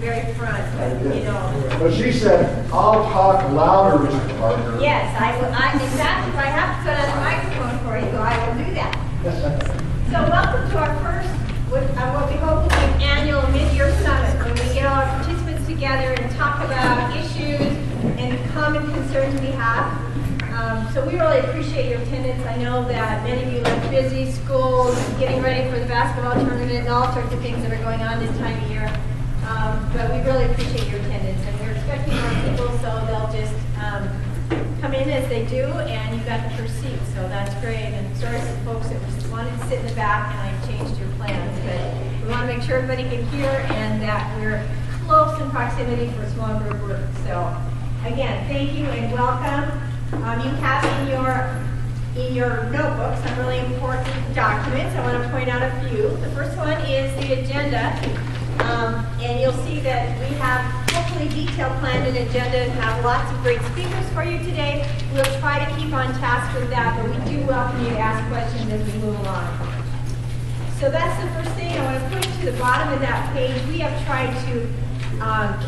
very front, you know. But she said, I'll talk louder, Mr. Parker. Yes, exactly. I have to put on a microphone for you, so I will do that. So welcome to our first, what we hope will be an annual mid-year summit, where we get all our participants together and talk about issues and common concerns we have. So we really appreciate your attendance. I know that many of you are busy, schools, getting ready for the basketball tournament, and all sorts of things that are going on this time of year. But we really appreciate your attendance, and we're expecting more people, so they'll just come in as they do, and you've got the first seat, so that's great. And sorry to folks that wanted to sit in the back, and I've changed your plans, but we want to make sure everybody can hear and that we're close in proximity for small group work. So again, thank you and welcome. You have in your notebooks some really important documents. I want to point out a few. The first one is the agenda, and you'll see that we have hopefully detailed planned an agenda and have lots of great speakers for you today. We'll try to keep on task with that, but we do welcome you to ask questions as we move along. So that's the first thing. I want to put to the bottom of that page. We have tried to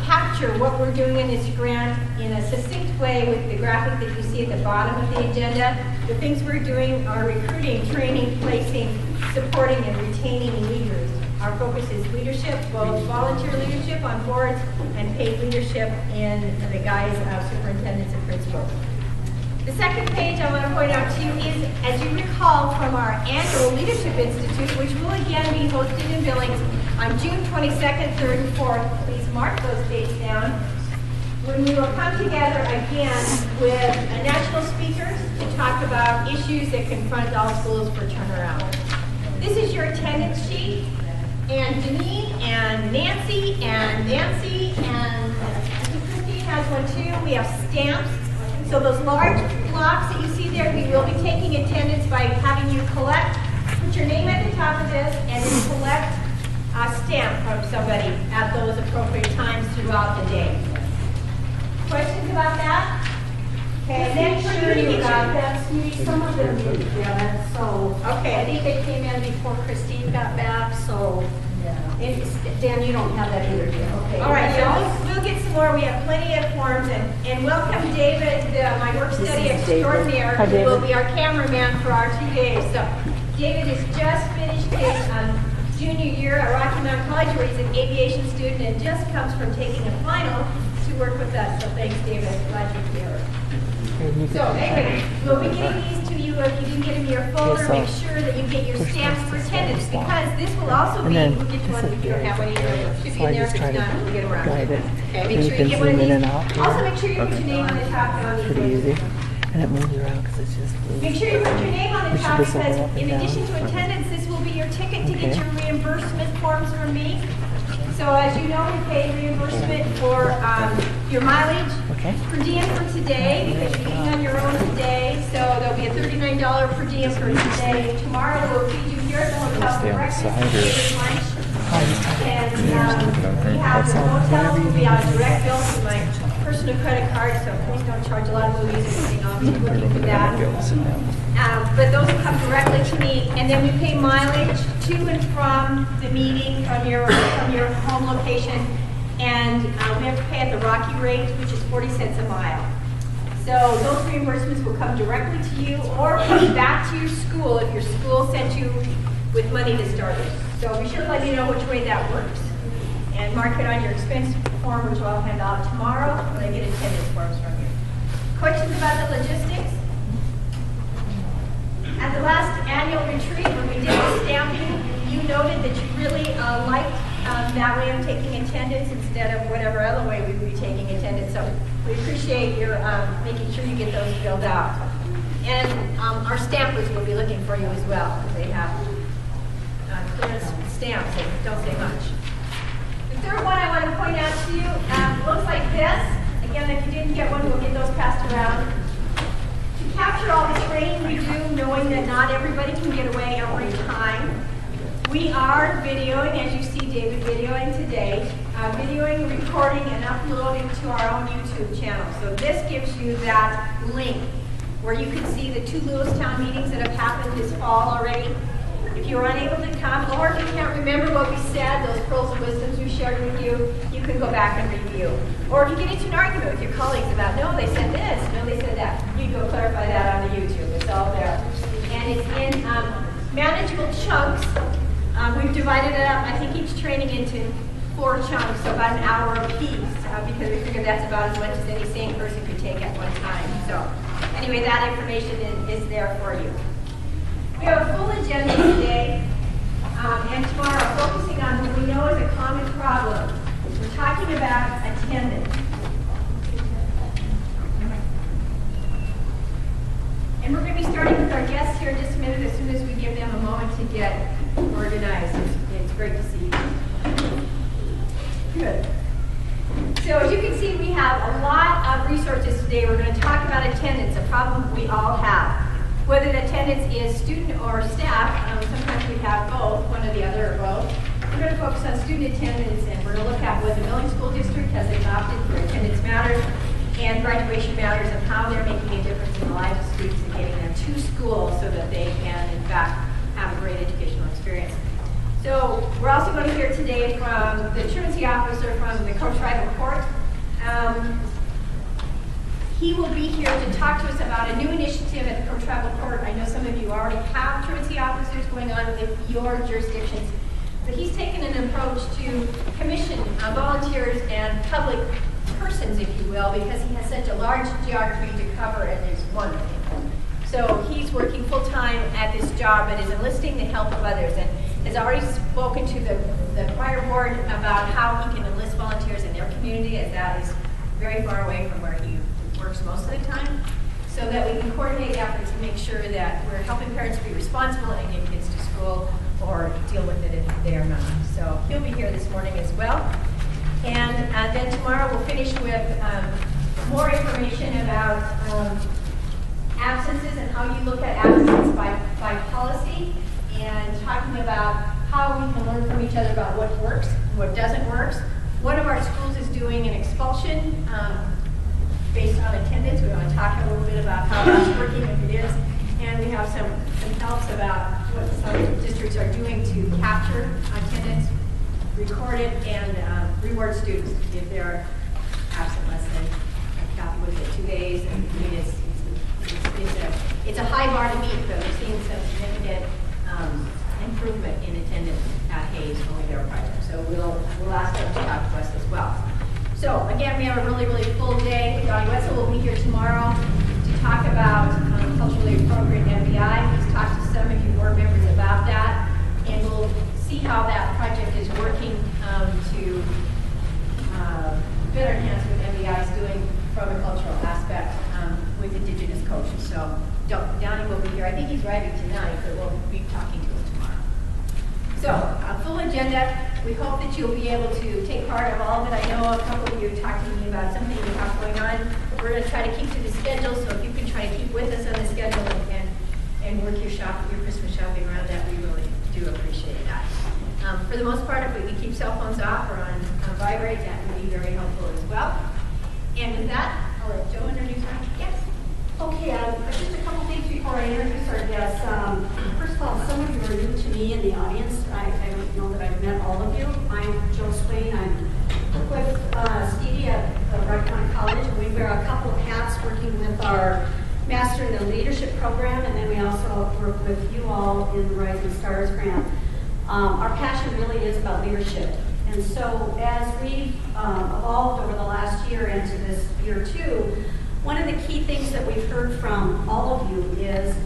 capture what we're doing in this grant in a succinct way with the graphic that you see at the bottom of the agenda. The things we're doing are recruiting, training, placing, supporting, and retaining leaders. Our focus is leadership, both volunteer leadership on boards and paid leadership in the guise of superintendents and principals. The second page I want to point out to you is, as you recall from our annual Leadership Institute, which will again be hosted in Billings on June 22nd, 3rd, and 4th. Please mark those dates down. When we will come together again with national speakers to talk about issues that confront all schools for turnaround. This is your attendance sheet, and Janine and Nancy and I think Christine has one too. We have stamps. So those large blocks that you see there, we will be taking attendance by having you put your name at the top of this, and then collect a stamp from somebody at those appropriate times throughout the day. Questions about that? Okay, make sure you got that. Some of them didn't get it, so. Okay, I think they came in before Christine got back, so. Dan, you don't have that either, do you? Okay. All right, so we'll get some more. We have plenty of forms, and welcome David, my work study extraordinaire, who will be our cameraman for our 2 days. So David has just finished his junior year at Rocky Mountain College, where he's an aviation student and just comes from taking a final to work with us. So thanks, David. Glad you're here. So anyway, we'll be getting these to you. If you didn't get them in your folder, make sure that you get your stamps for attendance, because this will also be, we'll get you one if you don't have one either. It should be in there, if it's not, we'll get around. Okay, make sure you get one of these. Also, make sure you put your name on the top of these. Pretty easy. And it moves around because it's just blue. Make sure you put your name on the top, because in addition to attendance, this will be your ticket to get your reimbursement forms from me. So as you know, we pay reimbursement for your mileage per diem for today, because you're eating on your own today. So there'll be a $39 per diem for today. Tomorrow we'll feed you here at the hotel for breakfast, lunch. And we have the hotel will be on a direct bill to my personal credit card, so please don't charge a lot of movies or anything. I'll be looking for that. But those will come directly to me, and then we pay mileage to and from the meeting from your home location, and we have to pay at the Rocky rate, which is 40 cents a mile. So those reimbursements will come directly to you or come back to your school if your school sent you with money to start it. So be sure to let me know which way that works, and mark it on your expense form, which I'll hand out tomorrow when I get attendance forms from you. Questions about the logistics? At the last annual retreat, when we did the stamping, you noted that you really liked that way of taking attendance instead of whatever other way we would be taking attendance. So we appreciate your making sure you get those filled out. And our stampers will be looking for you as well, because they have clearance stamps that don't say much. The third one I want to point out to you looks like this. Again, if you didn't get one, we'll get those passed around. To capture all the training we do, knowing that not everybody can get away every time, we are videoing, as you see David videoing today, videoing, recording, and uploading to our own YouTube channel. So this gives you that link where you can see the 2 Lewistown meetings that have happened this fall already. If you're unable to come, or if you can't remember what we said, those pearls of wisdoms we shared with you, you can go back Or if you get into an argument with your colleagues about, no, they said this, no, they said that, you go clarify that on the YouTube. It's all there. And it's in manageable chunks. We've divided it up, I think, each training into 4 chunks, so about an hour apiece, because we figured that's about as much as any sane person could take at one time. So anyway, that information is there for you. We have a full agenda today, and tomorrow focusing on what we know is a common problem. We're talking about attendance. And we're going to be starting with our guests here in just a minute as soon as we give them a moment to get organized. It's great to see you. Good. So as you can see, we have a lot of resources today. We're going to talk about attendance, a problem we all have. Whether the attendance is student or staff, sometimes we have both, one or the other or both. We're going to focus on student attendance, and we're going to look at what the Milling School District has adopted for attendance matters and graduation matters, and how they're making a difference in the lives of students and getting them to school so that they can, in fact, have a great educational experience. So we're also going to hear today from the truancy officer from the Coach Tribal Court. He will be here to talk to us about a new initiative at the Coach Tribal Court. I know some of you already have truancy officers going on with your jurisdictions, but he's taken an approach to commission volunteers and public persons, if you will, because he has such a large geography to cover, and there's one of them. So he's working full-time at this job, but is enlisting the help of others, and has already spoken to the choir board about how he can enlist volunteers in their community, as that is very far away from where he works most of the time, so that we can coordinate efforts and make sure that we're helping parents be responsible and get kids to school or deal with it if they are not. So he'll be here this morning as well. And then tomorrow we'll finish with more information about absences and how you look at absences by policy, and talking about how we can learn from each other about what works, what doesn't work. One of our schools is doing an expulsion based on attendance. We want to talk a little bit about how that's working, if it is. And we have some helps about what some districts are doing to capture attendance, record it, and reward students if they're absent less than, Kathy would say, 2 days. And I mean, it's a high bar to meet, but we're seeing some significant improvement in attendance at Hayes when we get our project. So we'll ask them to talk to us as well. So again, we have a really, really full day. Donnie Wetzel will be here tomorrow to talk about culturally appropriate MBI. He's talked to some of you board members about that, and we'll see how that project is working to better enhance what MBI is doing from a cultural aspect with Indigenous coaches. So Donnie will be here. I think he's writing tonight, but we'll be talking to him tomorrow. So a full agenda. We hope that you'll be able to take part of all of it. I know a couple of you talked to me about something you have going on. We're going to try to keep to the schedule, so if you can try to keep with us on the schedule and work your Christmas shopping around that, we really do appreciate that. For the most part, if we can keep cell phones off or on vibrate, that would be very helpful as well. And with that, I'll let Joe introduce our guests. Okay, just a couple things before I introduce our guests. First of all, some of you are new to me in the audience. I don't know that I've met all of you. I'm Joe Swain. I'm with Stevie at Wright County College, and we wear a couple of hats working with our Master in the Leadership program, and then we also work with you all in the Rising Stars grant. Our passion really is about leadership. And so as we've evolved over the last year into this year 2, one of the key things that we've heard from all of you is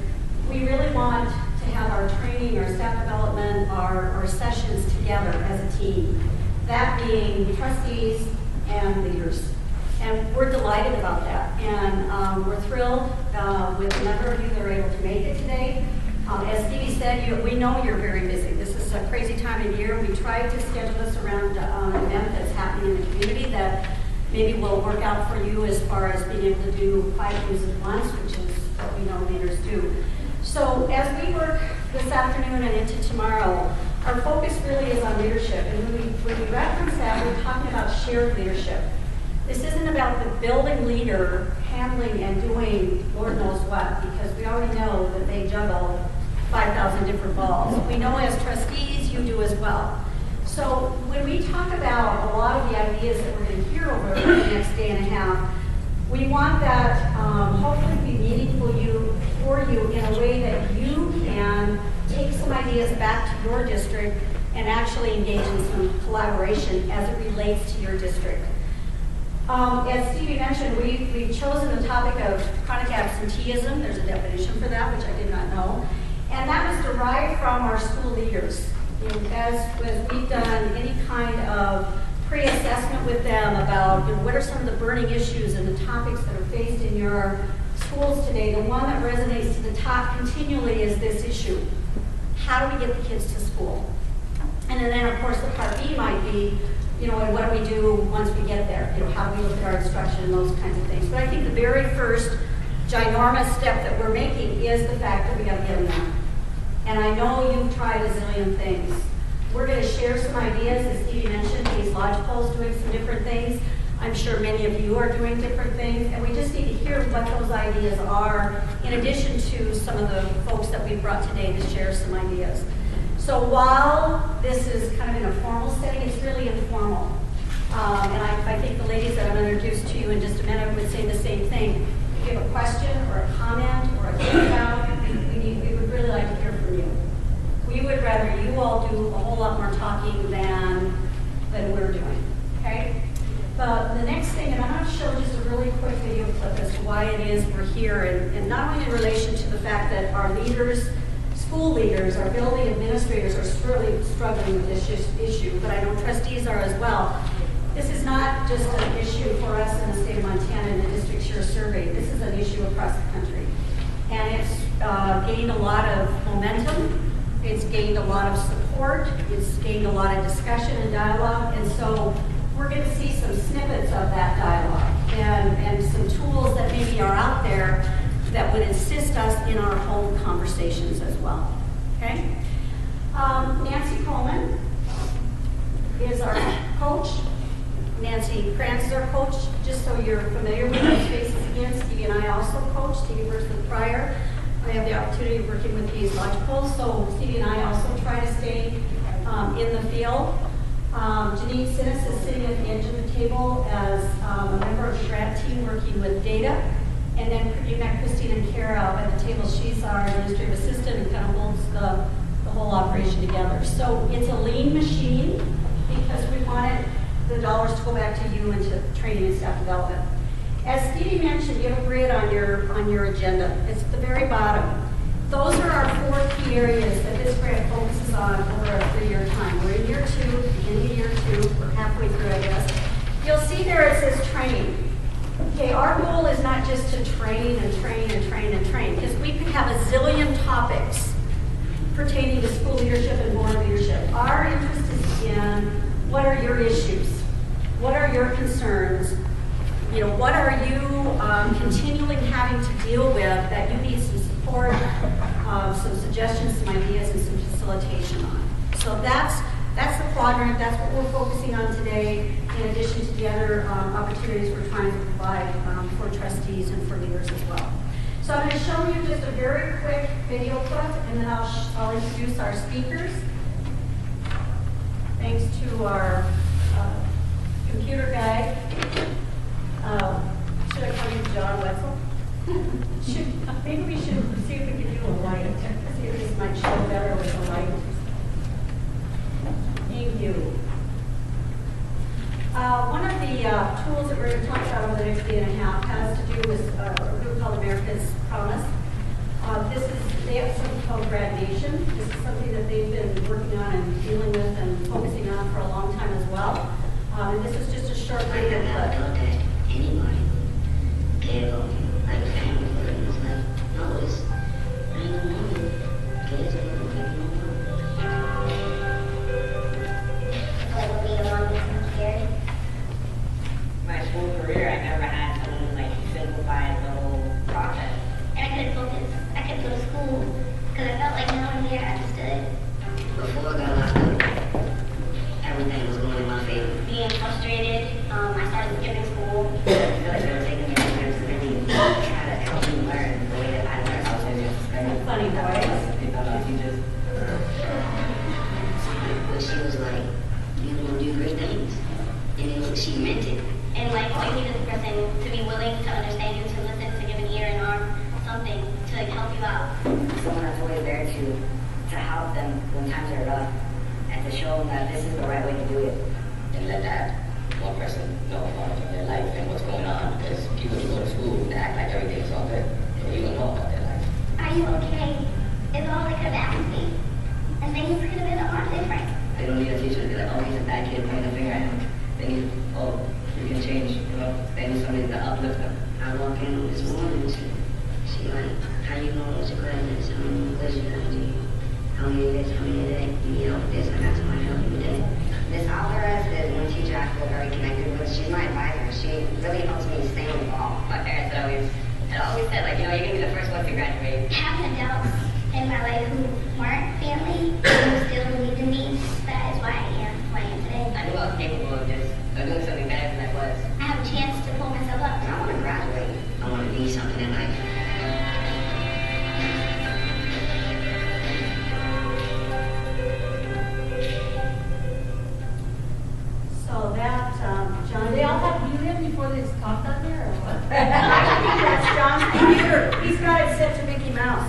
we really want to have our training, our staff development, our sessions together as a team. That being trustees and leaders. And we're delighted about that. And we're thrilled with the number of you that are able to make it today. As Stevie said, we know you're very busy. This is a crazy time of year. We tried to schedule this around an event that's happening in the community that maybe will work out for you as far as being able to do 5 things at once, which is what we know leaders do. So as we work this afternoon and into tomorrow, our focus really is on leadership. And when we reference that, we're talking about shared leadership. This isn't about the building leader handling and doing Lord knows what, because we already know that they juggle 5,000 different balls. We know as trustees, you do as well. So when we talk about a lot of the ideas that we're going to hear over the next We want that hopefully be meaningful for you in a way that you can take some ideas back to your district and actually engage in some collaboration as it relates to your district. As Stevie mentioned, we've chosen the topic of chronic absenteeism. There's a definition for that, which I did not know. And that was derived from our school leaders. As we've done any kind of pre-assessment with them about what are some of the burning issues and the topics that are faced in your schools today, the one that resonates to the top continually is this issue. How do we get the kids to school? And then, of course, the part B might be, and what do we do once we get there? How do we look at our instruction and those kinds of things. But I think the very first ginormous step that we're making is the fact that we got to get them there. And I know you've tried a zillion things. We're going to share some ideas, as Stevie mentioned. Hayes Lodgepole is doing some different things. I'm sure many of you are doing different things, and we just need to hear what those ideas are, in addition to some of the folks that we've brought today to share some ideas. So while this is kind of in a formal setting, it's really informal. And I think the ladies that I'm going to introduce to you in just a minute would say the same thing. If you have a question or a comment or a think about, we would really like to hear from you. We would rather you all do a whole lot more talking than we're doing, okay? But the next thing, and I'm going to show just a really quick video clip as to why it is we're here, and not only in relation to the fact that our leaders, school leaders, our building administrators are really struggling with this issue, but I know trustees are as well. This is not just an issue for us in the state of Montana in the district share survey. This is an issue across the country. And it's gained a lot of momentum. It's gained a lot of support. It's gained a lot of discussion and dialogue. And so we're going to see some snippets of that dialogue and some tools that maybe are out there that would assist us in our home conversations as well. Okay? Nancy Coleman is our coach. Nancy Krantz is our coach, just so you're familiar with those faces again. Stevie and I also coach. Stevie versus prior. I have the opportunity of working with Hayes Lodgepole, so Stevie and I also try to stay in the field. Janine Sinnis is sitting at the edge of the table as a member of the grant team working with data. And then you met Christine and Kara at the table. She's our administrative assistant and kind of holds the whole operation together. So it's a lean machine because we wanted the dollars to go back to you and to training and staff development. As Stevie mentioned, you have a grid on your agenda. It's at the very bottom. Those are our 4 key areas that this grant focuses on over a 3-year time. We're in year 2, beginning of year 2, we're halfway through, I guess. You'll see there it says training. Okay, our goal is not just to train and train and train and train, because we could have a zillion topics pertaining to school leadership and board leadership. Our interest is in what are your issues? What are your concerns? What are you continually having to deal with that you need some support, some suggestions, some ideas, and some facilitation on? So that's the quadrant. That's what we're focusing on today, in addition to the other opportunities we're trying to provide for trustees and for leaders as well. So I'm going to show you just a very quick video clip, and then I'll introduce our speakers. Thanks to our computer guy. Should I call you John Wetzel? Maybe we should see if we can do a light. See if this might show better with the light. Thank you. One of the tools that we're going to talk about over the next day and a half has to do with a group called America's Promise. They have something called Gradation. This is something that they've been working on and dealing with and focusing on for a long time as well. And this is just a short video clip. Anybody, care of you, like family, friends, like, no, it's, I ain't no money. Kids ain't no money. Like, what being alone is scary? My school career, I never had someone like simplify the whole process. And I couldn't focus. I couldn't go to school because I felt like no one here understood. Before I got locked up, everything was going in my favor. Being frustrated, I started skipping school. I feel like they were taking me to really try to help me learn the way that I learned. I was just Funny voice. But she was like, you're going to do great things. And she meant it. And like all you need is a person to be willing to understand you, to listen, to give an ear, an arm, something to help you out. Someone that's always there to help them when times are rough and to show them that this is the right way to do it. And let that one person know about their life and what's going on, because people who go to school and act like everything's all good, and you don't know about their life. Are you okay? Is all they could have asked me. And things could have been a lot different. They don't need a teacher to be like, oh, he's a bad kid, pointing the finger at him. They need, oh, you can change, you know, they need somebody to uplift them. I walk in with this woman, she like, how you know what's your classes, how many classes you have to do, how many this, how many that, you need help with this, I got somebody help you with that. Miss Alvarez is one teacher I feel very connected with. She's my advisor. She really helps me stay involved. My parents had always said, like, you know, you're going to be the first one to graduate. Having adults in my life who weren't family, who still believed in me, that is why I am who I am today. I knew I was capable of just doing something better than I was. I have a chance to pull myself up. I want to graduate. I want to be something in life. So that, John. Do they all have helium before they talk on there, or what? I think that's John's computer. He's got it set to Mickey Mouse.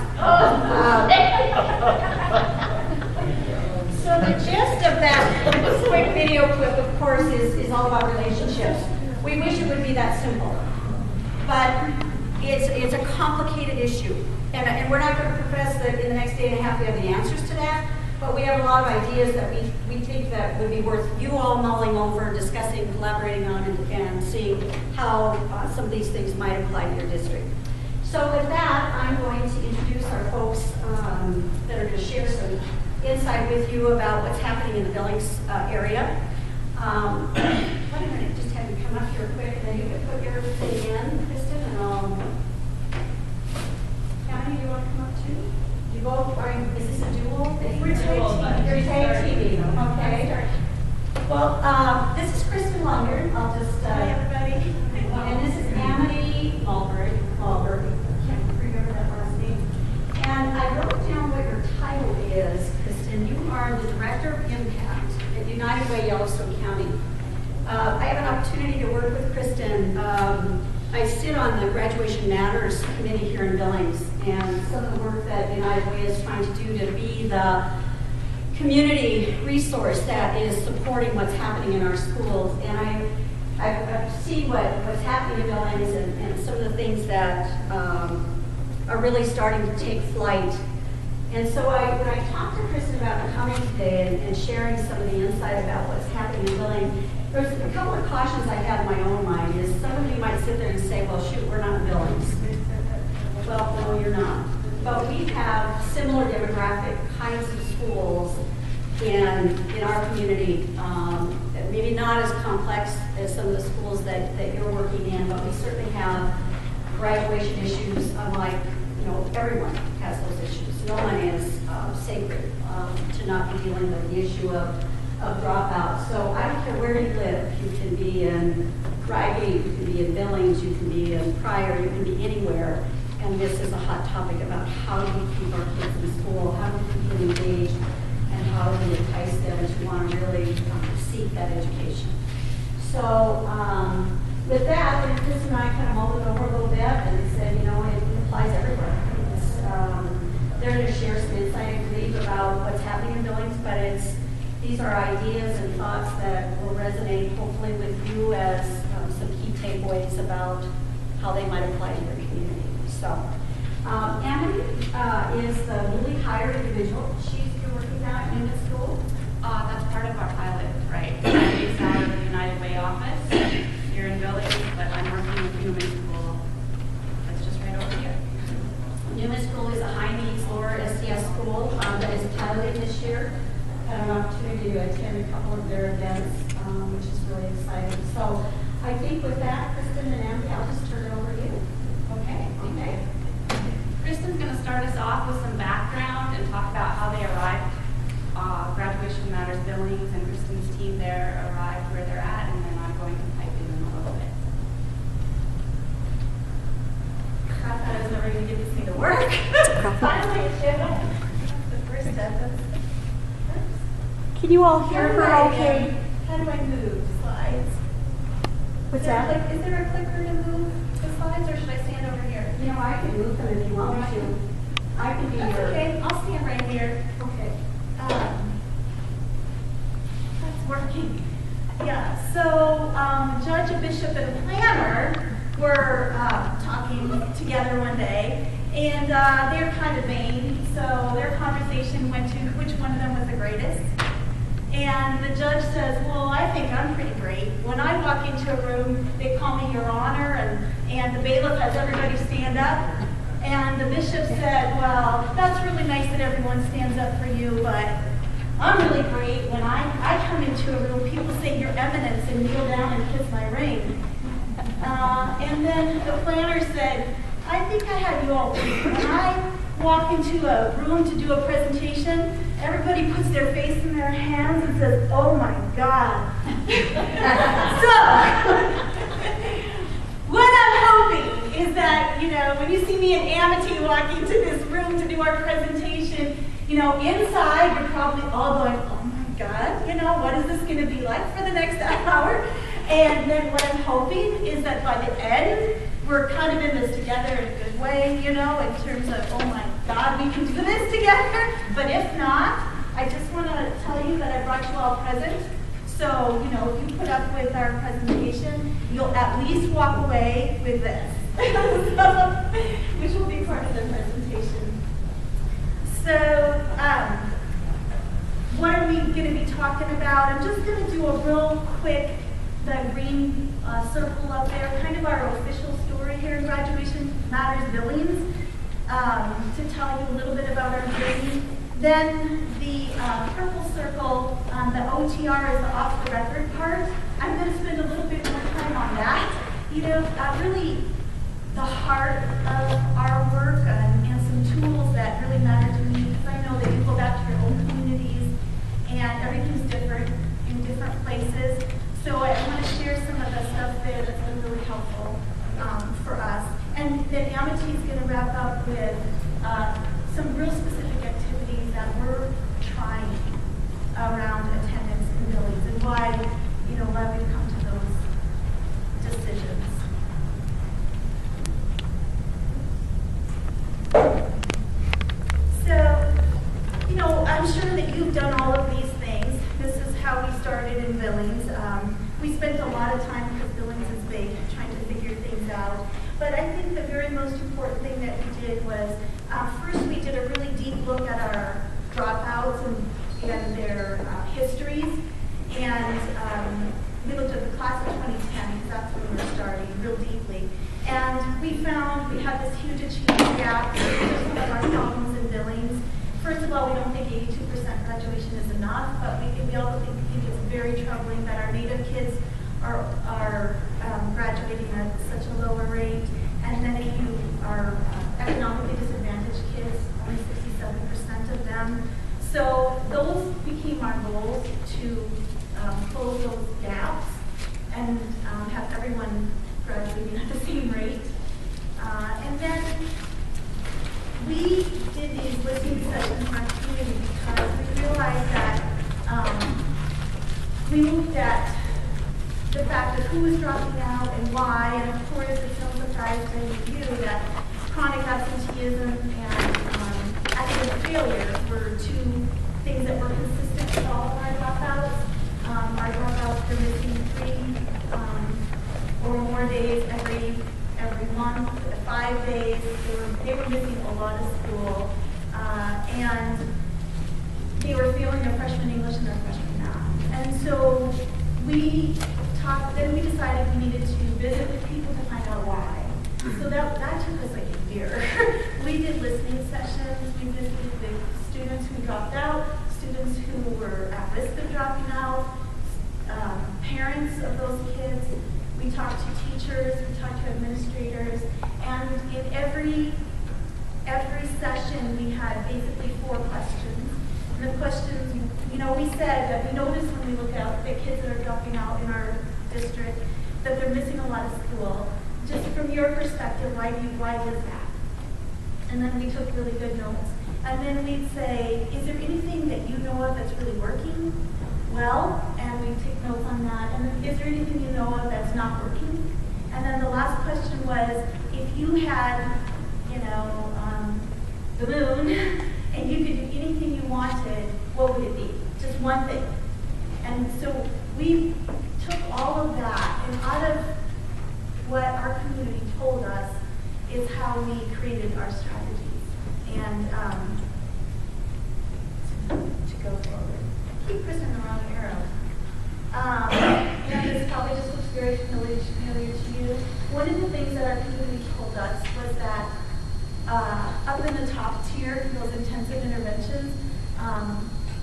So the gist of that quick video clip, of course, is all about relationships. We wish it would be that simple, but it's a complicated issue. And we're not going to profess that in the next day and a half we have the answers to that, but we have a lot of ideas that we think that would be worth you all mulling over, discussing, collaborating on, and seeing how some of these things might apply to your district. So with that, I'm going to introduce our folks that are going to share some insight with you about what's happening in the Billings area. Why don't I just have you come up here quick, and then you can put your thing in, Kristen, and I'll... County, you want to come up too? You both, is this a dual thing? We're tag TV, okay. Well, this is Kristen Lunger. I'll just... Hi, everybody. And this is Amity Malberg. I can't remember that last name. And I wrote down what your title is, Kristen. You are the Director of Impact at United Way, Yellowstone County. I have an opportunity to work with Kristen. I sit on the Graduation Matters Committee here in Billings, and some of the work that United Way is trying to do to be the community resource that is supporting what's happening in our schools. And I've seen what's happening in Billings and some of the things that are really starting to take flight. And so when I talked to Kristen about coming today and sharing some of the insight about what's happening in Billings, there's a couple of cautions I had in my own mind. Is some of you might sit there and say, well, shoot, we're not in Billings. Well, no, you're not. But we have similar demographic kinds of schools in our community. Maybe not as complex as some of the schools that you're working in, but we certainly have graduation issues, unlike, everyone has those issues. No one is sacred to not be dealing with the issue of dropout. So I don't care where you live. You can be in Craggy, you can be in Billings, you can be in Pryor, you can be anywhere. And this is a hot topic about how do we keep our kids in school, how do we keep them engaged, and how do we entice them to want to really seek that education. So with that, then Chris and I kind of mulled it over a little bit and said, it applies everywhere. They're going to share some insight, I believe, about what's happening in Billings, but these are ideas and thoughts that will resonate, hopefully, with you as some key takeaways about how they might apply to your community. So, Amity is the newly hired individual. You're working now at Union School? That's part of our pilot, right? I'm based out of the United Way office here in Billings, but I'm working with Newman School. That's just right over here. Newman School is a high-needs lower SES school that is piloted this year. Had an opportunity to attend a couple of their events, which is really exciting. So I think with that, Kristen and Amity, I'll just turn it over to you. Okay. Kristen's going to start us off with some background and talk about how they arrived. Graduation Matters Billings and Kristen's team there arrived where they're at, and then I'm going to pipe in a little bit. I thought I was never going to get this thing to work. Finally, the first step. Can you all hear her okay? How do I move slides? What's that? Is there a clicker to move the slides, or should I stand over here? You know, I can move them if you want me to. I can be That's your... okay, I'll stand right here. Okay. That's working. Yeah, so Judge, a bishop, and a planner were talking together one day, and they're kind of vain, so their conversation went to which one of them was the greatest. And the judge says, well, I think I'm pretty great. When I walk into a room, they call me Your Honor, and the bailiff has everybody stand up. And the bishop said, well, that's really nice that everyone stands up for you, but I'm really great. When I come into a room, people say, Your Eminence, and kneel down and kiss my ring. And then the planner said, I think I had you all beat. When I walk into a room to do a presentation, everybody puts their face in their hands and says, oh my God. So, what I'm hoping is that, when you see me and Amity walking to this room to do our presentation, inside you're probably all going, oh my God, what is this going to be like for the next hour? And then what I'm hoping is that by the end, we're kind of in this together in a good way, in terms of, oh my God, we can do this together. But if not, I just want to tell you that I brought you all presents. So, if you put up with our presentation, you'll at least walk away with this, which will be part of the presentation. So, what are we going to be talking about? I'm just going to do a real quick, the green circle up there, kind of our official story here in Graduation Matters Billings, to tell you a little bit about our journey. Then the purple circle, the OTR is the off-the-record part. I'm going to spend a little bit more time on that. Really the heart of our work and some tools that really matter to me, because I know that you go back to your own communities and everything's different in different places. So I want to share some of the stuff there that's been really helpful for us. And then Amity is going to wrap up with some real specific activities that we're trying around attendance and billings and why we've come to those decisions. So, I'm sure that you've done all of these things. This is how we started in Billings. We spent a lot of time, because Billings is big, trying to figure things out. But I think the very most important thing that we did was, first we did a really deep look at our dropouts and their histories. And we looked at the class of 2010, because that's when we were starting, real deeply. And we found we had this huge achievement gap. These are some of our problems in Billings. First of all, we don't think 82% graduation is enough, but we also think it's very troubling that our Native kids are graduating at such a lower rate, and then if you are economically disadvantaged kids, only 67% of them. So those became our goals, to close those gaps and have everyone graduating at the same rate. And then we did these listening sessions in our community because we realized that we looked at the fact of who was dropping out and why, and of course it's no surprise to any of you that chronic absenteeism and academic failure were two things that were consistent with all of our dropouts. Our dropouts were missing 3 or more days every month, 5 days. They were missing a lot of school, and they were failing their freshman English and their freshman math. And so then we decided we needed to visit with people to find out why. So that took us like a year. We did listening sessions. We visited with students who dropped out, students who were at risk of dropping out, parents of those kids. We talked to teachers, we talked to administrators, and in every session we had basically 4 questions. And the questions, we said that we notice when we look at the kids that are dropping out in our district that they're missing a lot of school. Just from your perspective, why is that? And then we took really good notes. And then we'd say, is there anything that you know of that's really working well? And we'd take notes on that. And then, is there anything you know of that's not working question was, if you had, you know, the moon, and you could do anything you wanted, what would it be? Just one thing. And so we took all of that, and out of what our community told us is how we created our strategies. And to go forward. Keep Kristen the wrong arrow. And this probably just looks very familiar to you. One of the things that our community told us was that up in the top tier, those intensive interventions,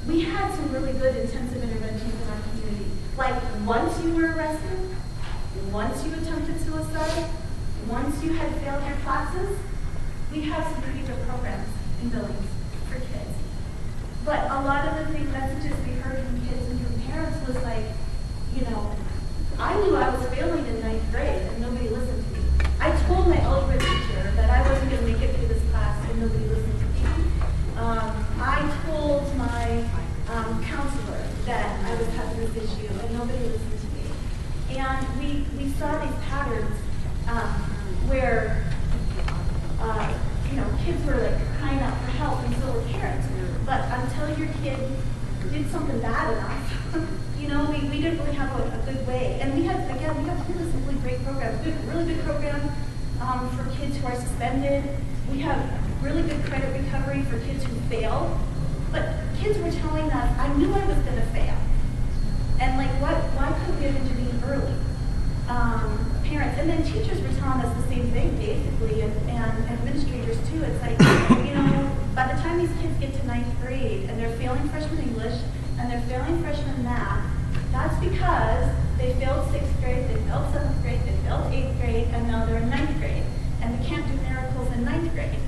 we had some really good intensive interventions in our community. Like once you were arrested, once you attempted suicide, once you had failed your classes, we have some pretty good programs in Billings for kids. But a lot of the messages we heard from kids and from parents was like, you know, I knew I was failing in 9th grade and nobody listened to me. I told my algebra teacher that I wasn't going to make it through this class and nobody listened to me. I told my counselor that I was having this issue and nobody listened to me. And we saw these patterns where you know, kids were like crying out for help and so were parents. But until your kid did something bad enough, you know, we didn't really have a good way. And we have some really great programs. We have a really good program for kids who are suspended. We have really good credit recovery for kids who fail. But kids were telling us, I knew I was going to fail. And like, why couldn't we have intervened early? Parents, and then teachers were telling us the same thing, basically, and administrators too. It's like, you know, by the time these kids get to 9th grade and they're failing freshman English and they're failing freshman math, that's because they failed 6th grade, they failed 7th grade, they failed 8th grade, and now they're in 9th grade. And they can't do miracles in 9th grade.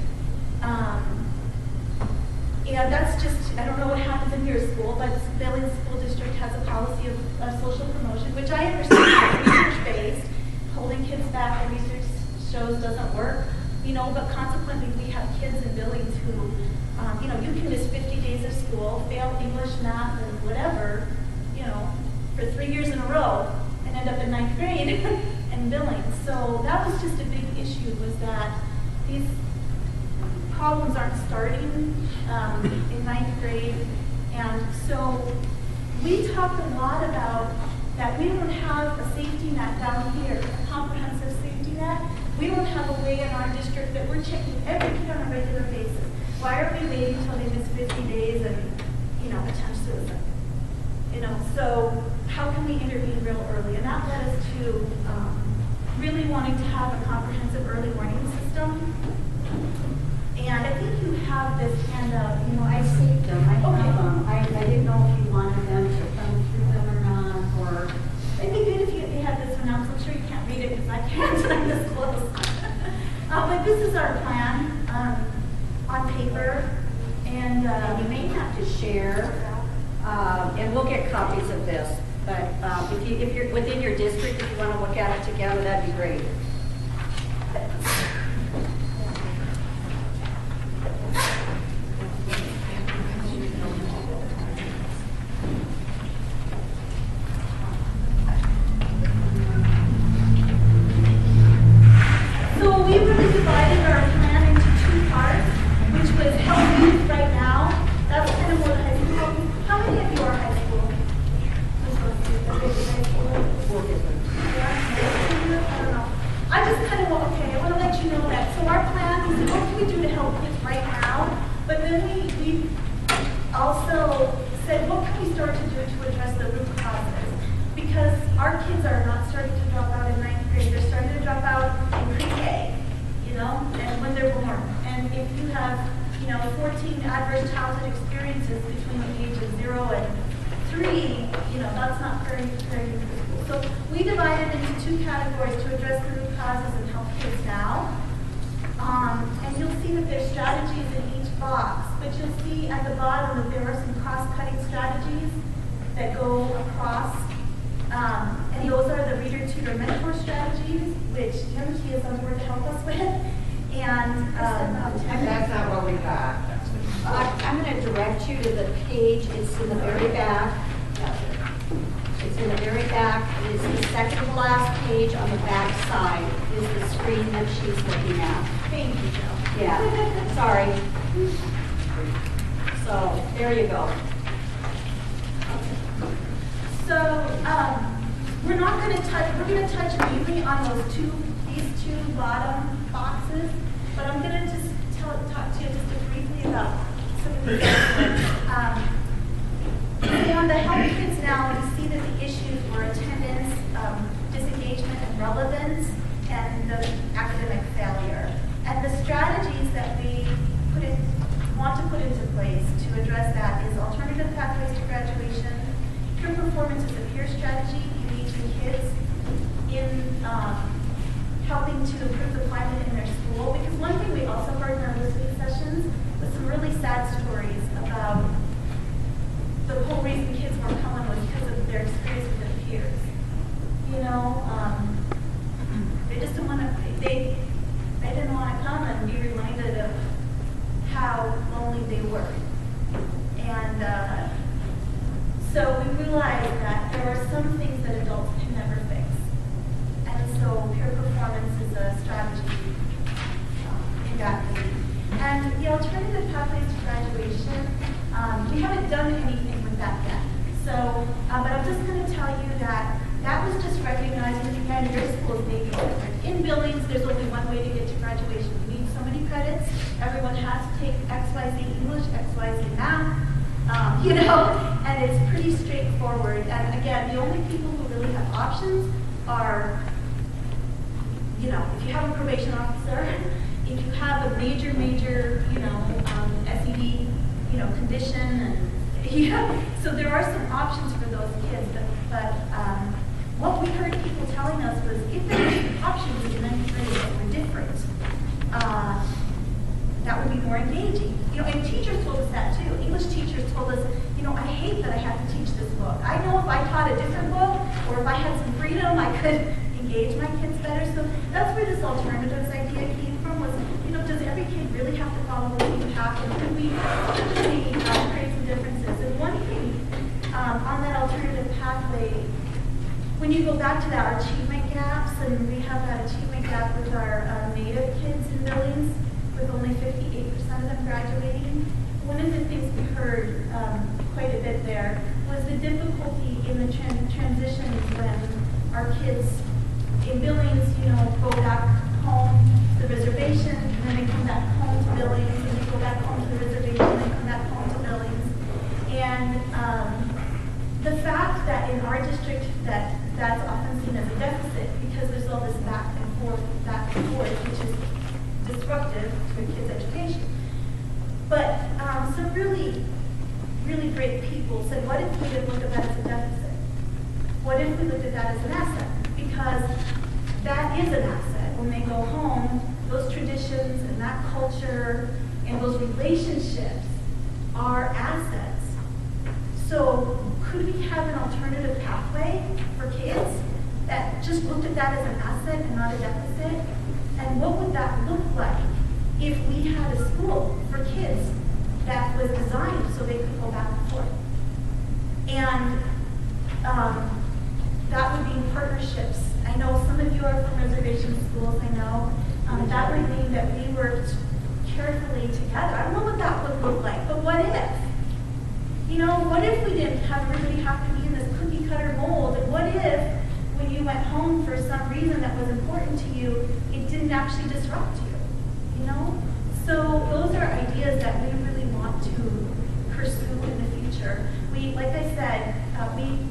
And that's just, I don't know what happens in your school, but Billings School District has a policy of social promotion, which I understand is research-based. Holding kids back, the research shows doesn't work, you know, but consequently we have kids in Billings who, you know, you can miss 50 days of school, fail English, math, and whatever, you know, for 3 years in a row, and end up in 9th grade in Billings. So that was just a big issue, was that these problems aren't starting in 9th grade. And so we talked a lot about that we don't have a safety net down here, a comprehensive safety net. We don't have a way in our district that we're checking every kid on a regular basis. Why are we waiting until they miss 50 days and, you know, attempt suicide? You know, so how can we intervene real early? And that led us to really wanting to have a comprehensive early warning system. And I think you have this handout. You know, I saved them. I have them. I didn't know if you wanted them to come through them or not. Or it'd be good if you had this one out. So I'm sure you can't read it because I can't. I'm this close. But this is our plan on paper, and you may have to share, and we'll get copies of this. But if you're within your district, if you want to look at it together, that'd be great. It's in the very back. It is the second to last page on the back side is the screen that she's looking at. Thank you, Joe. Yeah, sorry. So, there you go. So, we're not going to touch, we're going to touch mainly on these two bottom boxes, but I'm going to just talk to you just briefly about some of these ones. On the Help Kids Now, we see that the issues were attendance, disengagement and relevance, and the academic failure. And the strategies that we want to put into place to address that is alternative pathways to graduation, peer performance as a peer strategy, engaging kids in helping to improve the climate in their school. Because one thing we also heard in our listening sessions was some really sad stories about the whole reason kids weren't coming was because of their experience with their peers. You know, they just didn't want to, they didn't want to come and be reminded of how lonely they were. And so we realized that there are some things that adults can never fix. And so peer performance is a strategy in that vein. And the alternative pathways to graduation, we haven't done anything with that yet. So, but I'm just going to tell you that that was just recognizing, again, your schools may be different. In Billings, there's only one way to get to graduation. You need so many credits. Everyone has to take XYZ English, XYZ math, you know, and it's pretty straightforward. And again, the only people who really have options are, you know, if you have a probation officer, if you have a major, you know, SED, you know, condition, and you know, so there are some options for those kids. But what we heard people telling us was if there were options in ninth grade that were different, that would be more engaging. You know, and teachers told us that too. English teachers told us, you know, I hate that I have to teach this book. I know if I taught a different book, or if I had some freedom, I could engage my kids better. So that's where this alternatives idea came from, was, you know, does every kid really have to follow the same path, or could we create some differences? And one thing on that alternative pathway, when you go back to our achievement gaps, and we have that achievement gap with our Native kids in Billings, with only 58% of them graduating, one of the things we heard quite a bit there was the difficulty in the transitions when our kids in Billings, you know, go back home to the reservation, and then they come back home to Billings, and they go back home to the reservation, and they come back home to Billings. And the fact that in our district that's often seen as a deficit because there's all this back and forth, which is disruptive to a kid's education. But some really, really great people said, what if we didn't look at that as a deficit? What if we looked at that as an asset? Because that is an asset. When they go home, those traditions and that culture and those relationships are assets. So could we have an alternative pathway for kids that just looked at that as an asset and not a deficit? And what would that look like if we had a school for kids that was designed so they could go back and forth? And that would be partnerships. I know some of you are from reservation schools, I know. That would mean that we worked carefully together. I don't know what that would look like, but what if? You know, what if we didn't have everybody have to be in this cookie cutter mold? And what if when you went home for some reason that was important to you, it didn't actually disrupt you? You know? So those are ideas that we really want to pursue in the future. We, like I said, we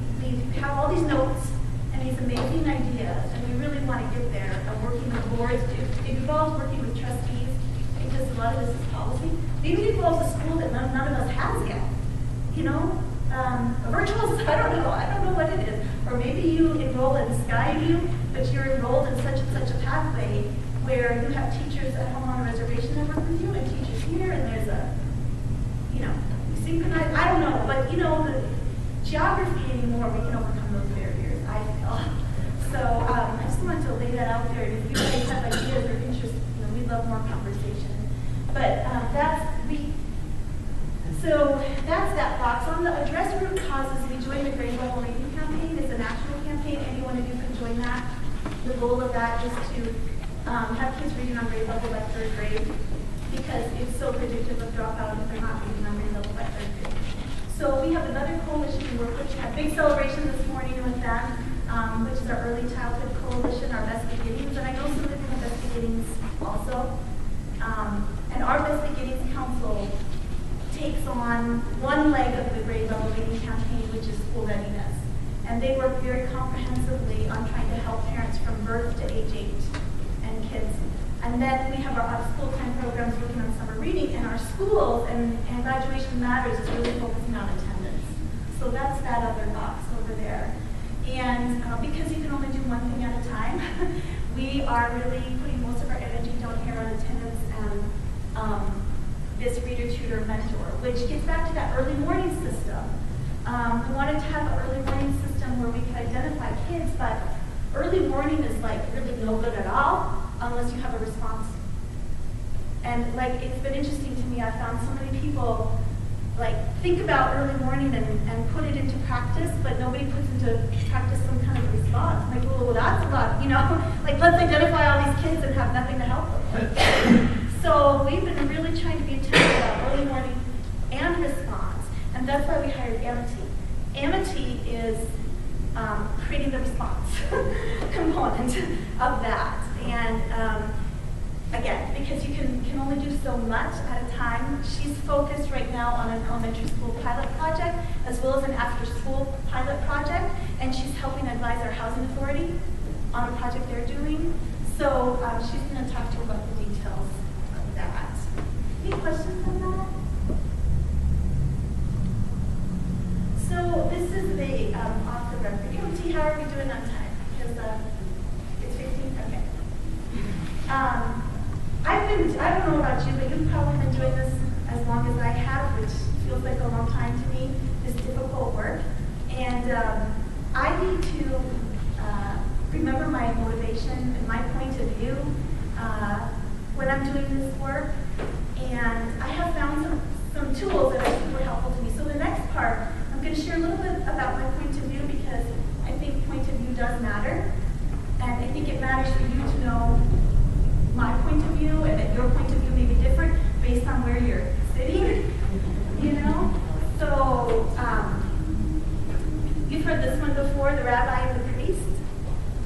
have all these notes and these amazing ideas, and we really want to get there. Working with boards, it involves working with trustees, because a lot of this is policy. Maybe it involves a school that none of us has yet. You know, a virtual, I don't know what it is. Or maybe you enroll in Skyview, but you're enrolled in such and such a pathway where you have teachers at home on a reservation that work with you, and teachers here, and there's a, you know, synchronized, I don't know, but you know, the geography anymore, we can overcome those barriers, I feel. So I just wanted to lay that out there, and if you guys have ideas or interest, you know, we'd love more conversation. But so that's that box. On the address root causes, we joined the grade level reading campaign. It's campaign, any one of you can join that. The goal of that is to have kids reading on grade level by 3rd grade, because it's so predictive of dropout if they're not reading on grade level by 3rd grade. So we have another coalition we work with. We had a big celebration this morning with them, which is our Early Childhood Coalition, our Best Beginnings, and I know some of you have Best Beginnings also. And our Best Beginnings Council takes on one leg of the grade level reading campaign, which is school readiness. And they work very comprehensively on trying to help parents from birth to age 8 and kids. And then we have our school-time programs working on summer reading in our schools, and Graduation Matters is really focusing on attendance. So that's that other box over there. And because you can only do one thing at a time, we are really putting most of our energy down here on attendance and this reader, tutor, mentor, which gets back to that early warning system. We wanted to have an early warning system where we could identify kids, but early warning is like really no good at all unless you have a response. And like, it's been interesting to me, I found so many people like think about early warning and put it into practice, but nobody puts into practice some kind of response. I'm like, well, that's a lot, you know? Like, let's identify all these kids and have nothing to help them. So we've been really trying to be attentive about early warning and response, and that's why we hired Amity. Amity is creating the response component of that. And again, because you can only do so much at a time, she's focused right now on an elementary school pilot project as well as an after-school pilot project, and she's helping advise our housing authority on a project they're doing. So she's going to talk to you about the details of that. Any questions on that? So this is the off the record. T, how are we doing on time? Because it's 15. Okay. I don't know about you, but you've probably been doing this as long as I have, which feels like a long time to me, this difficult work. And I need to remember my motivation and my point of view when I'm doing this work. And I have found some tools that I think were helpful to me. So the next part, I'm going to share a little bit about my point of view, because I think point of view does matter. And I think it matters for you to know my point of view, and that your point of view may be different based on where you're sitting, you know? So, you've heard this one before, the rabbi and the priest.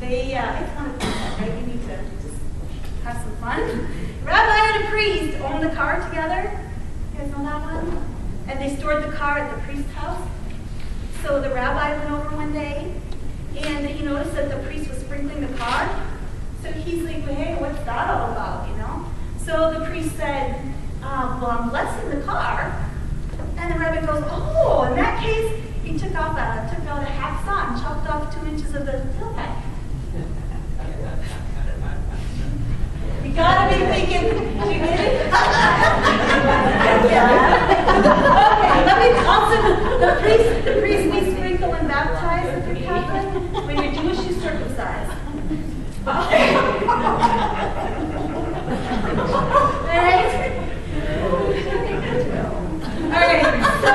It's kind of fun, right? You need to just have some fun. Rabbi and a priest owned the car together. You guys know that one? And they stored the car at the priest's house. So the rabbi went over one day, and he noticed that the priest was sprinkling the car. So he's like, well, hey, what's that all about, you know? So the priest said, well, I'm blessing the car. And the rabbi goes, oh, in that case, he took out a hacksaw and chopped off 2 inches of the tailpipe. You gotta be thinking, did you get it? Okay, let me also, the priest we sprinkle and baptize if you're Catholic. When you're Jewish, you circumcise. Okay. Alright, so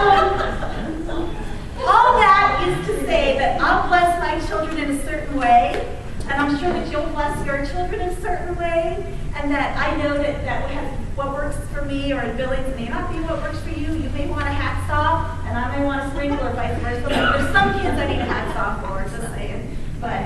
all that is to say that I'll bless my children in a certain way, and I'm sure that you'll bless your children in a certain way, and that I know that what works for me or in Billings may not be what works for you. You may want a hacksaw, and I may want a sprinkler, or vice versa. There's some kids I need a hacksaw for, just saying. But,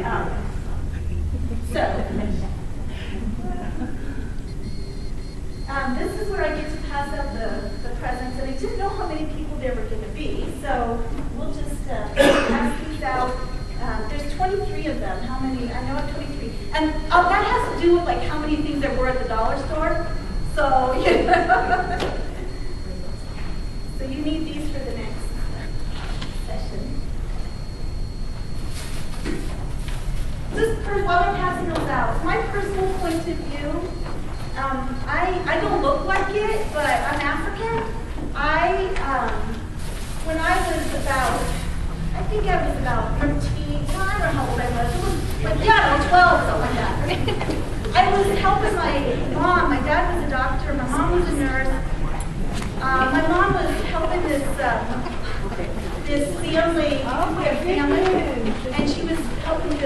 this is where I get to pass out the presents, and I didn't know how many people there were going to be, so we'll just pass these out. There's 23 of them. How many? I know I'm 23. And that has to do with like how many things there were at the dollar store. So, so you need these for the next session. Just while I'm passing those out, my personal point of view, I don't look like it, but I'm African. When I was about, I think I was about 13, well, I don't know how old I was. It was like, yeah, I don't know, 12, something like that. I was helping my mom. My dad was a doctor. My mom was a nurse. My mom was helping this family, and she was helping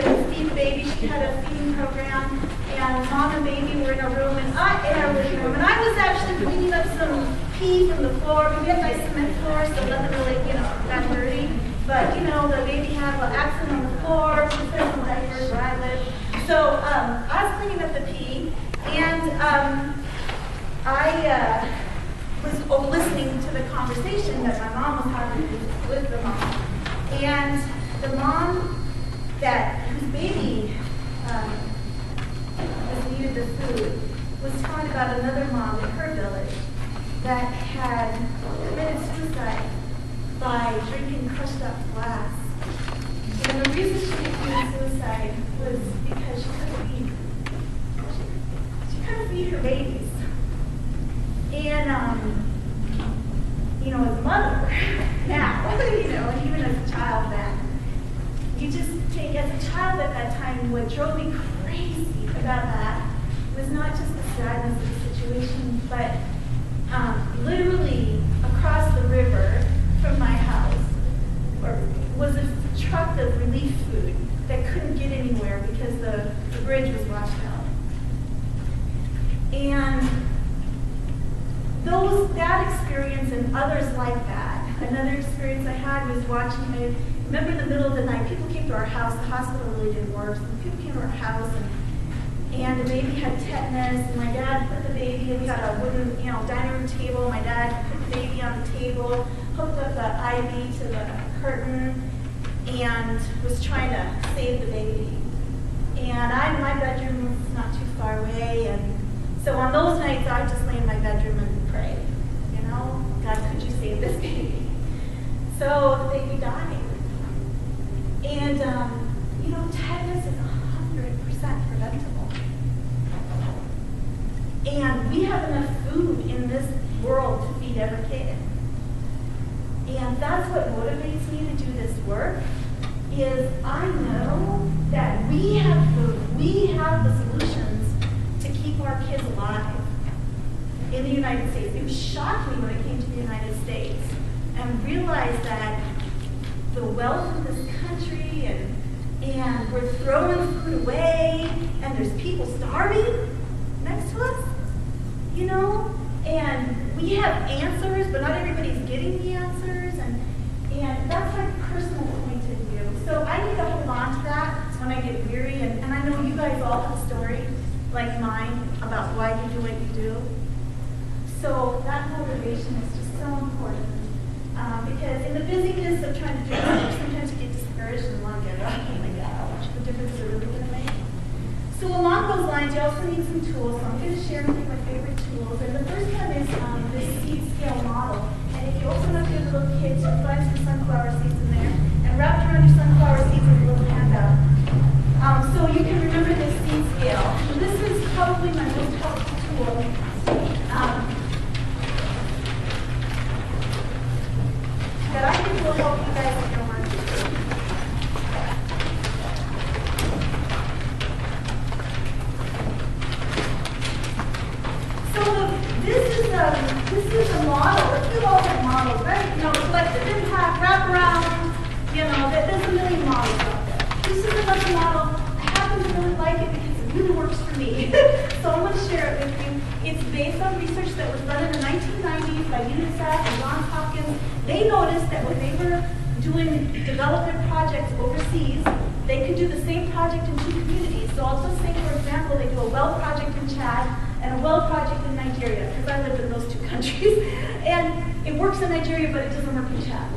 she had a feeding program, and mom and baby were in a room, and in our living room, and I was actually cleaning up some pee from the floor. We had nice cement floor, so nothing really, got dirty. But the baby had an accident on the floor. She put some diapers where I live. So I was cleaning up the pee, and I was listening to the conversation that my mom was having with the mom. And the mom whose baby needed the food was talking about another mom in her village that had committed suicide by drinking crushed up glass. And the reason she committed suicide was because she couldn't feed. She couldn't feed her babies. And as a mother now, and even as a child then, you just take, as a child at that time, what drove me crazy about that was not just the sadness of the situation, but literally across the river from my house was a truck of relief food that couldn't get anywhere because the bridge was washed out. And that experience and others like that, another experience I had was watching, I remember in the middle of the night, people came to our house, the hospital really didn't work, so people came to our house and the baby had tetanus, and my dad put the baby, and we got a wooden, dining room table, my dad put the baby on the table, hooked up the IV to the curtain, and was trying to save the baby. And my bedroom was not too far away, and so on those nights, I would just lay in my bedroom and pray, God, could you save this baby? So the baby died. And, tetanus is 100% preventable. And we have enough food in this world to feed every kid. And that's what motivates me to do this work, is I know that we have food, we have the solutions to keep our kids alive in the United States. It shocked me when I came to the United States and realized that the wealth of this country and we're throwing food away and there's people starving next to us, and we have answers, but not everybody's getting the answers, and that's my personal point of view. So I need to hold on to that when I get weary, and I know you guys all have stories like mine about why you do what you do. So that motivation is just so important, because in the busyness of trying to do it, sometimes you get discouraged and want to get up. Oh my God, how much of a difference is it really going to make? So along those lines, you also need some tools. So I'm going to share with you my favorite tools. And the first one is this seed scale model. And if you open up your little kit, you'll find some sunflower seeds in there. And wrapped around your sunflower seeds is a little handout. So you can remember this seed scale. And this is probably my most helpful tool. That I think will help you guys with your work. This is a model. Let's do all the models, right? Collective impact, wraparound, there's a million models out there. This is another model. I happen to really like it because it really works for me. So I'm going to share it with you. It's based on research that was done in the 1990s by UNICEF and Johns Hopkins. They noticed that when they were doing development projects overseas, they could do the same project in two communities. So I'll just say, for example, they do a well project in Chad and a well project in Nigeria, because I lived in those two countries. And it works in Nigeria, but it doesn't work in Chad.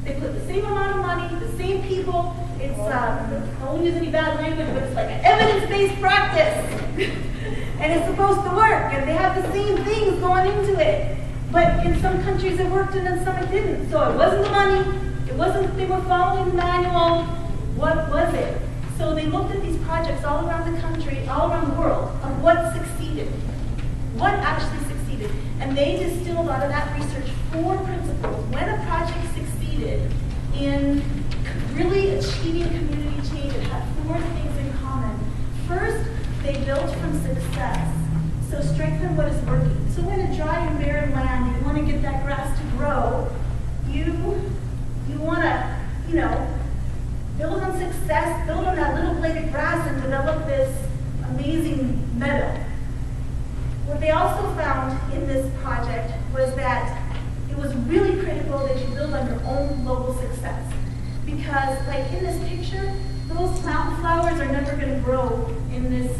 They put the same amount of money, the same people. It's, I won't use any bad language, but it's like an evidence-based practice. And it's supposed to work, and they have the same things going into it. But in some countries it worked and in some it didn't. So it wasn't the money, it wasn't that they were following the manual. What was it? So they looked at these projects all around the country, all around the world, of what succeeded. What actually succeeded. And they distilled out of that research 4 principles. When a project succeeded in really achieving community change, it had 4 things in common. First, they built from success. So strengthen what is working. So in a dry and barren land, you want to get that grass to grow. You want to, build on success, build on that little blade of grass and develop this amazing meadow. What they also found in this project was that it was really critical that you build on your own local success. Because like in this picture, those mountain flowers are never going to grow in this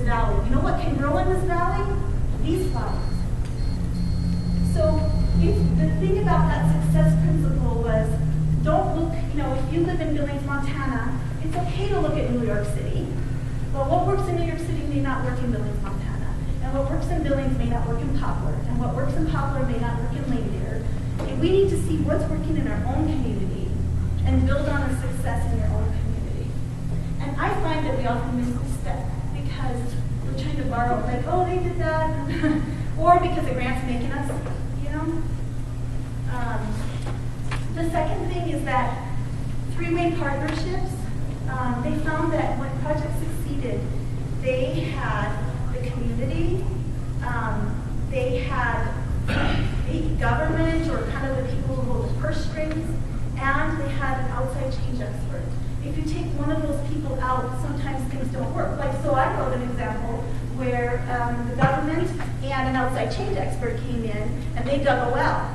valley. You know what can grow in this valley? These flowers. So the thing about that success principle was, don't look, if you live in Billings, Montana, it's okay to look at New York City. But what works in New York City may not work in Billings, Montana. And what works in Billings may not work in Poplar. And what works in Poplar may not work in Lanier. And we need to see what's working in our own community and build on the success in your own community. And I find that we often miss this step because we're trying to borrow, like, oh, they did that, or because the grant's making us, The second thing is that three-way partnerships, they found that when projects succeeded, they had the community, they had the government or kind of the people who hold the purse strings, and they had an outside change expert. If you take one of those people out, sometimes things don't work. Like, so I wrote an example where the government and an outside change expert came in and they dug a well.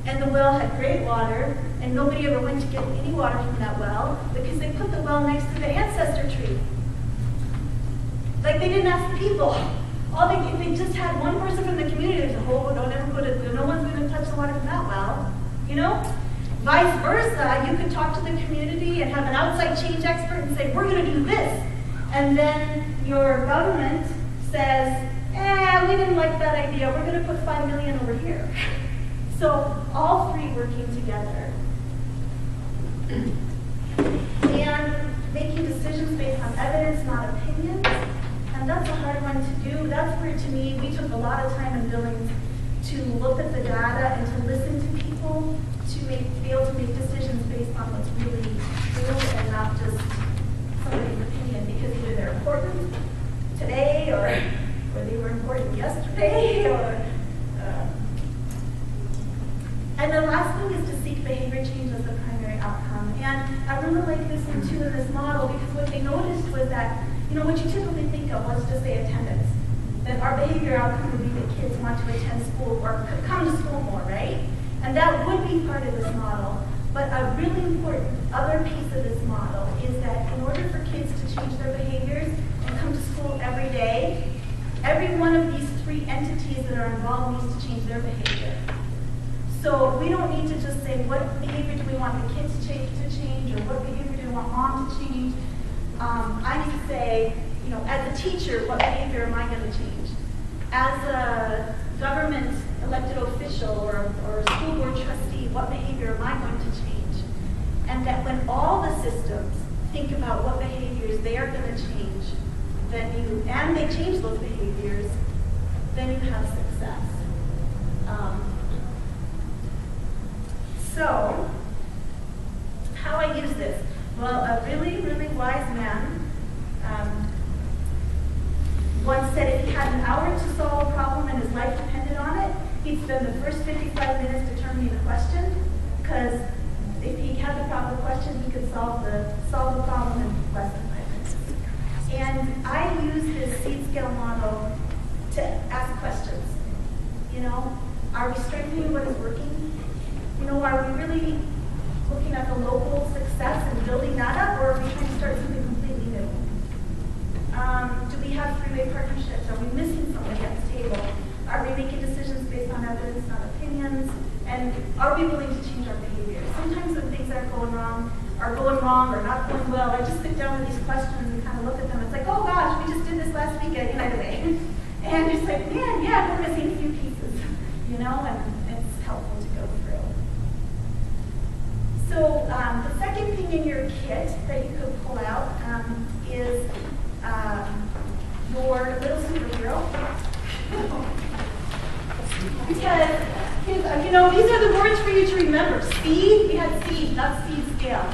And the well had great water, and nobody ever went to get any water from that well because they put the well next to the ancestor tree. Like, they didn't ask the people. If they just had one person from the community, they said, oh, don't ever put it, no one's going to touch the water from that well. Vice versa, you could talk to the community and have an outside change expert and say, we're going to do this. And then your government says, we didn't like that idea, we're going to put $5 million over here. So all three working together. And making decisions based on evidence, not opinions. And that's a hard one to do. That's where, to me, we took a lot of time in Billings to look at the data and to listen to people to be able to make decisions based on what's really real and not just somebody's opinion, because either they're important today or they were important yesterday and the last thing is to seek behavior change as the primary outcome. And I really like this one too in this model, because what they noticed was that, what you typically think of, let's just say attendance. That our behavior outcome would be that kids want to attend school or come to school more, right? And that would be part of this model. But a really important other piece of this model is that in order for kids to change their behaviors and come to school every day, every one of these three entities that are involved needs to change their behavior. So we don't need to just say, what behavior do we want the kids to change, or what behavior do we want mom to change? I need to say, as a teacher, what behavior am I going to change? As a government elected official or a school board trustee, what behavior am I going to change? And that when all the systems think about what behaviors they are going to change, and they change those behaviors, then you have success. So, how I use this? Well, a really, really wise man once said if he had an hour to solve a problem and his life depended on it, he'd spend the first 55 minutes determining the question, because if he had the proper question, he could solve the problem in less than 5 minutes. And I use this seed scale model to ask questions. Are we strengthening what is working? Are we really looking at the local success and building that up, or are we trying to start something completely new? Do we have three-way partnerships? Are we missing something at the table? Are we making decisions based on evidence, not opinions? And are we willing to change our behavior? Sometimes when things are going wrong or not going well, I just sit down with these questions and kind of look at them. It's like, oh gosh, we just did this last week at United Way. And it's like, man, yeah, we're missing a few pieces, and it's helpful to go through. So the second thing in your kit that you could pull out is your little superhero. Because, these are the words for you to remember. Speed, we had seed, not seed scale.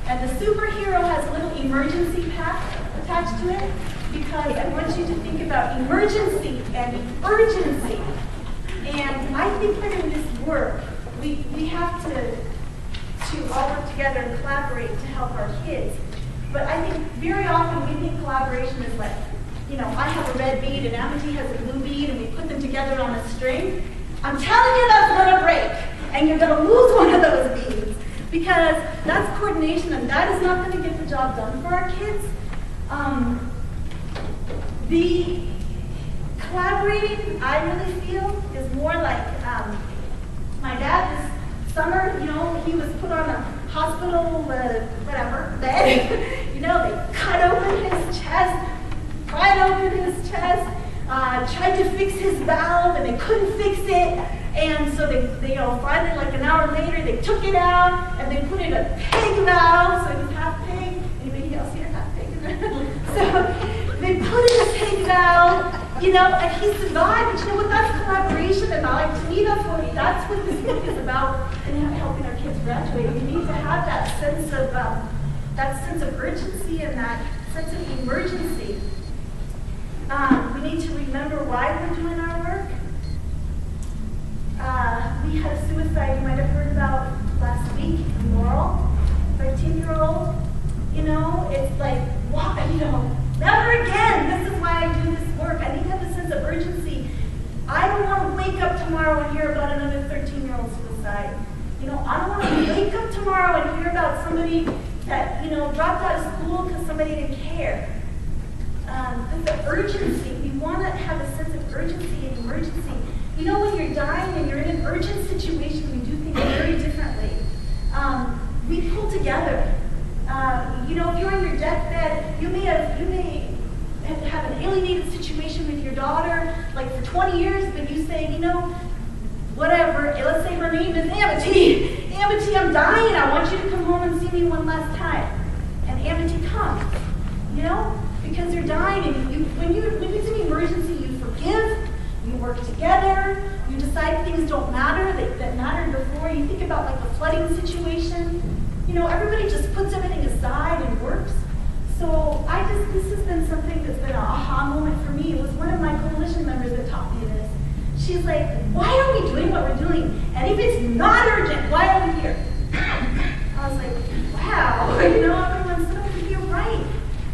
And the superhero has a little emergency pack attached to it, because I want you to think about emergency and urgency. And I think that in this work, we have to to all work together and collaborate to help our kids. But I think very often we think collaboration is like, you know, I have a red bead and Amity has a blue bead and we put them together on a string. I'm telling you that's gonna break and you're gonna lose one of those beads because that's coordination and that is not gonna get the job done for our kids. The collaborating, I really feel, is more like my dad this summer, you know, he was put on a hospital, bed. You know, they cut open his chest, pried open his chest, tried to fix his valve, and they couldn't fix it. And so they you know, finally, like an hour later, they took it out, and they put in a pig valve, so he's half pig. Anybody else here half pig? So they put in a pig valve, you know, and he survived. But you know what? That's collaboration, and like to me, that's what this book is about, and helping our kids graduate. We need to have that sense of urgency and that sense of emergency. We need to remember why we're doing our work. We had a suicide you might have heard about last week in Laurel, 13-year-old. You know, it's like, why, you know, never again. This is why I do this work. I need to have a sense of urgency. I don't want to wake up tomorrow and hear about another 13-year-old suicide. You know, I don't want to wake up tomorrow and hear about somebody that, you know, dropped out of school because somebody didn't care. The urgency. We want to have a sense of urgency and emergency. You know, when you're dying and you're in an urgent situation, we do things very differently. We pull together. You know, if you're on your deathbed, you may have an alienated situation with your daughter, like for 20 years, but you say, you know, whatever, let's say her name is Amity. Amity, I'm dying, I want you to come home and see me one last time. And Amity comes, you know, because you're dying, and when it's an emergency, you forgive, you work together, you decide things don't matter, that mattered before. You think about like the flooding situation, you know, everybody just puts everything aside and works. So this has been something that's been an aha moment for me. It was one of my coalition members that taught me this. She's like, why are we doing what we're doing? And if it's not urgent, why are we here? I was like, wow, you know, everyone's so you're right.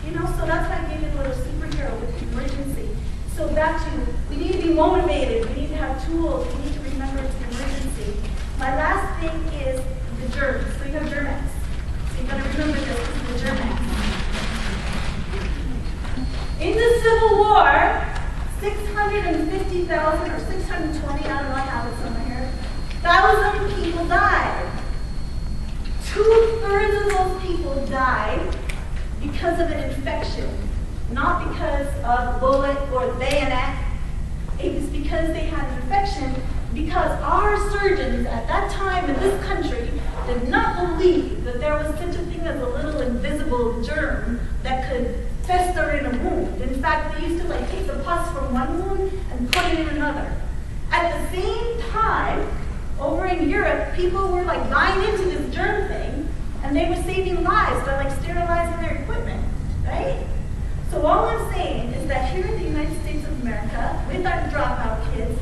You know, so that's why I gave it a little superhero with emergency. So back to, we need to be motivated, we need to have tools, we need to remember it's an emergency. My last thing is the germs. So you have Germ-X. So you gotta remember this is the Germ-X. In the Civil War, 650,000 or 620, I don't know, I have it somewhere here, 1,000 people died. 2/3 of those people died because of an infection, not because of bullet or bayonet. It was because they had an infection, because our surgeons at that time in this country did not believe that there was such a thing as a little invisible germ that could fester in a wound. In fact, they used to like take the pus from one wound and put it in another. At the same time, over in Europe, people were like buying into this germ thing, and they were saving lives by like sterilizing their equipment, right? So all I'm saying is that here in the United States of America, with our dropout kids,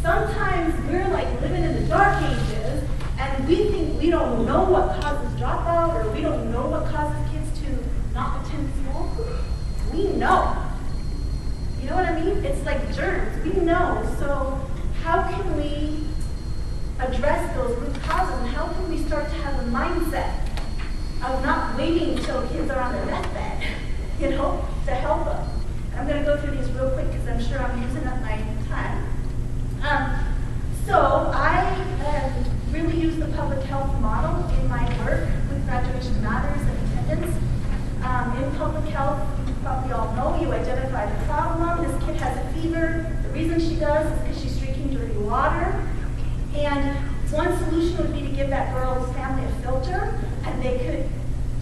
sometimes we're like living in the dark ages, and we think we don't know what causes dropout, or we don't know what causes kids to not attend school. We know. You know what I mean? It's like germs. We know. So how can we address those root causes, and how can we start to have a mindset of not waiting until kids are on their deathbed, you know, to help them? I'm going to go through these real quick because I'm sure I'm using up my time. So I really use the public health model in my work with Graduation Matters and attendance. In public health, you probably all know, you identify the problem. This kid has a fever. The reason she does is because she's drinking dirty water. And one solution would be to give that girl's family a filter, and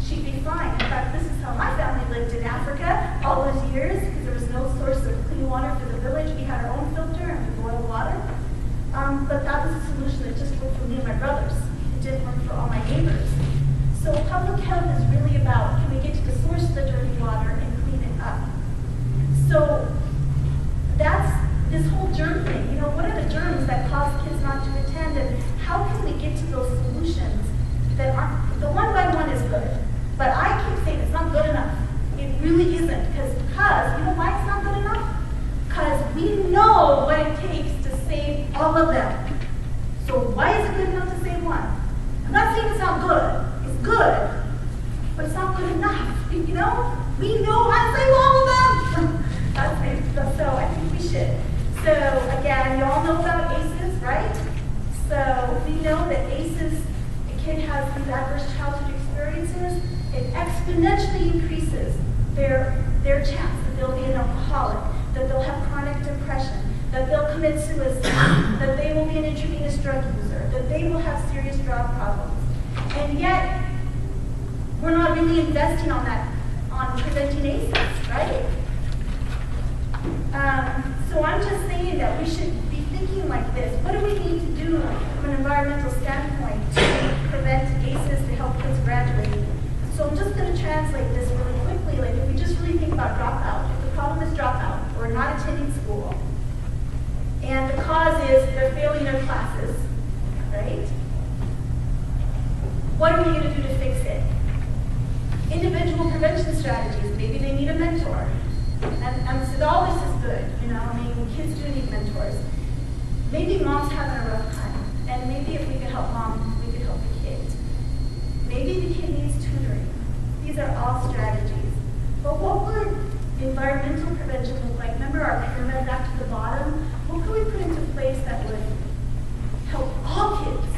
she'd be fine. In fact, this is how my family lived in Africa all those years, because there was no source of clean water for the village. We had our own filter and we boiled water. But that was a solution that just worked for me and my brothers. It didn't work for all my neighbors. So public health is really about, can we get to the source of the dirty water and clean it up? So that's this whole germ thing. You know, what are the germs that cause kids not to attend, and how can we get to those solutions that aren't all of them. So why is it good enough to save one? I'm not saying it's not good. It's good, but it's not good enough. You know? We know how to save all of them. So I think we should. So again, you all know about ACEs, right? So we know that ACEs, a kid has these adverse childhood experiences, it exponentially increases their chance that they'll be an alcoholic, that they'll have chronic depression, that they'll commit suicide, that they will be an intravenous drug user, that they will have serious drug problems. And yet, we're not really investing on preventing ACEs, right? So I'm just saying that we should be thinking like this. What do we need to do from an environmental standpoint to prevent ACEs to help kids graduate? So I'm just going to translate this really quickly. Like if we just really think about dropout, if the problem is dropout or not attending school, and the cause is they're failing their classes, right? What are we going to do to fix it? Individual prevention strategies. Maybe they need a mentor. And so all this is good, you know, I mean, kids do need mentors. Maybe mom's having a rough time, and maybe if we could help mom, we could help the kid. Maybe the kid needs tutoring. These are all strategies. But what would environmental prevention look like? Remember our pyramid back to the bottom? What could we put into place that would help all kids?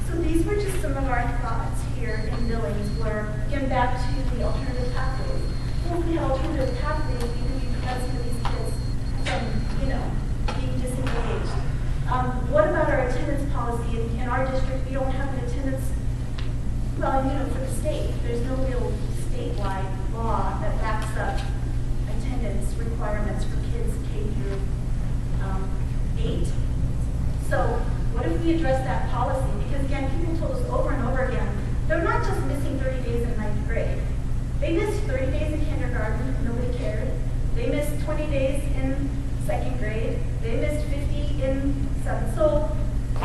So these were just some of our thoughts here in Billings, where, again, back to the alternative pathways. What if we had alternative pathways, we could be preventing these kids from, you know, being disengaged? What about our attendance policy? In our district, we don't have an attendance, well, you know, for the state. There's no real statewide law that backs up attendance requirements for kids K through 8. So what if we address that policy? Because again, people told us over and over again, they're not just missing 30 days in 9th grade. They missed 30 days in kindergarten, nobody cared. They missed 20 days in 2nd grade. They missed 50 in 7th. So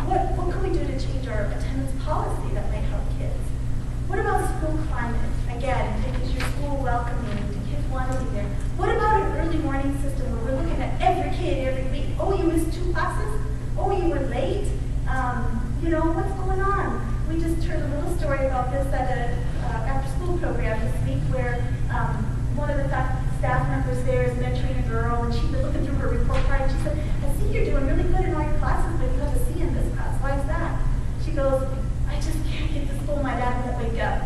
what can we do to change our attendance policy that might help kids? What about school climate? Again, is your school welcoming? Do kids want to be there? What about an early morning system where we're looking at every kid every week? Oh, you missed 2 classes? Oh, you were late? You know, what's going on? We just heard a little story about this at a after-school program this week where one of the staff members there is mentoring a girl, and she was looking through her report card, and she said, I see you're doing really good in all your classes, but you have a C in this class. Why is that? She goes, I just can't get to school. My dad won't wake up.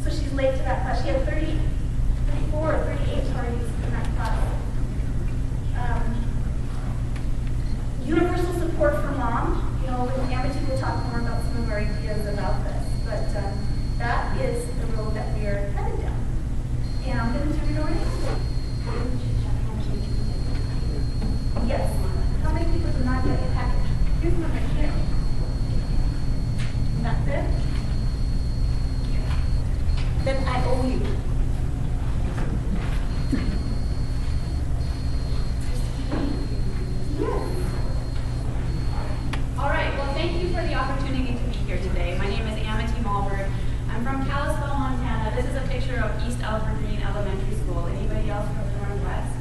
So she's late to that class. She had 34 or 38 tardies in that class. Universal support for mom. You know, Amity will talk more about some of our ideas about this, but that is the road that we are headed down. And I'm going to turn it over to you. Yes. How many people do not get a package? Here's one right here. And that's it. Then I owe you. Yes. All right, well, thank you for the opportunity to be here today. My name is Amity Malberg. I'm from Kalispell, Montana. This is a picture of East Evergreen Elementary School. Anybody else from the Northwest?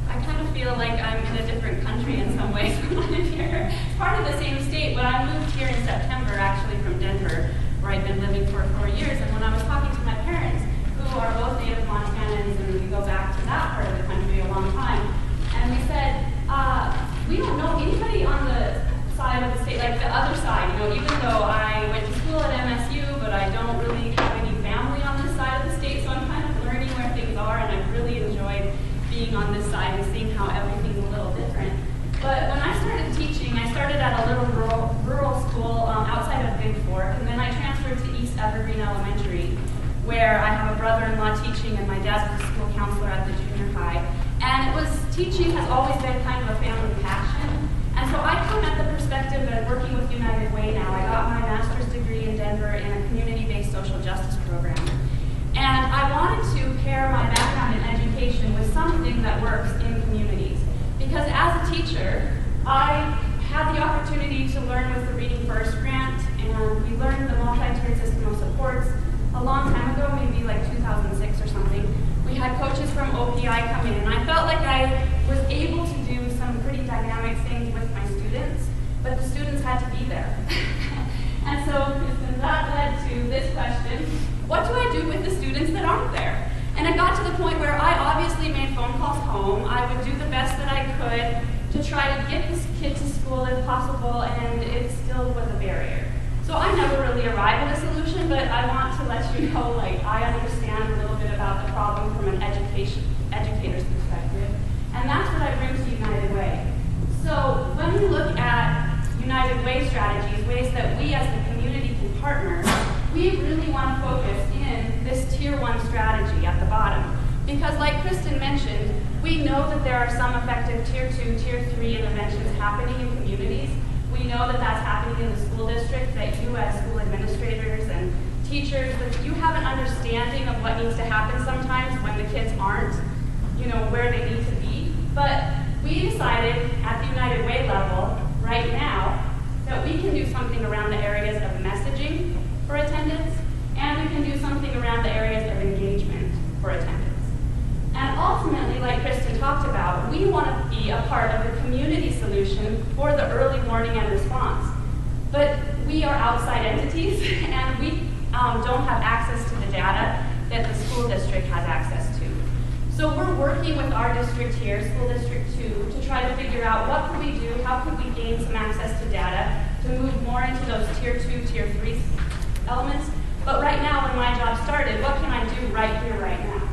I kind of feel like I'm in a different country in some ways when I'm here. It's part of the same state, but I moved here in September, actually from Denver, where I've been living for 4 years. And when I was talking to my parents, who are both native Montanans, and we go back to that part of the country a long time, and we said, we don't know anybody on the side of the state, like the other side, you know, even though I went to school at MSU, but I don't really have any family on this side of the state, so I'm kind of learning where things are, and I've really enjoyed being on this side and seeing how everything's a little different. But when I started teaching, I started at a little rural school outside of Big Fork, and then I transferred to East Evergreen Elementary, where I have a brother-in-law teaching, and my dad's the school counselor at the junior high. And teaching has always been kind of a family passion. And so I come at the perspective of working with United Way now. I got my master's degree in Denver in a community-based social justice program. And I wanted to pair my background in education with something that works in communities. Because as a teacher, I had the opportunity to learn with the Reading First grant, and we learned the multi-tiered system of supports a long time ago, maybe like 2006 or something. We had coaches from OPI come in, and I felt like I was able to do some pretty dynamic things with my students home, I would do the best that I could to try to get this kid to school if possible, and it still was a barrier. So I never really arrived at a solution, but I want to let you know, like, I understand a little bit about the problem from an educator's perspective, and that's what I bring to United Way. So when we look at United Way strategies, ways that we as the community can partner, we really want to focus in this Tier 1 strategy at the bottom. Because like Kristen mentioned, we know that there are some effective Tier 2, Tier 3 interventions happening in communities. We know that that's happening in the school district, that you as school administrators and teachers, that you have an understanding of what needs to happen sometimes when the kids aren't, where they need to be. But we decided at the United Way level right now that we can do something around the areas of messaging for attendance, and we can do something around the areas of engagement for attendance. And ultimately, like Kristen talked about, we want to be a part of the community solution for the early warning and response. But we are outside entities, and we don't have access to the data that the school district has access to. So we're working with our district here, School District 2, to try to figure out what can we do, how can we gain some access to data to move more into those Tier 2, Tier 3 elements. But right now, when my job started, what can I do right here, right now?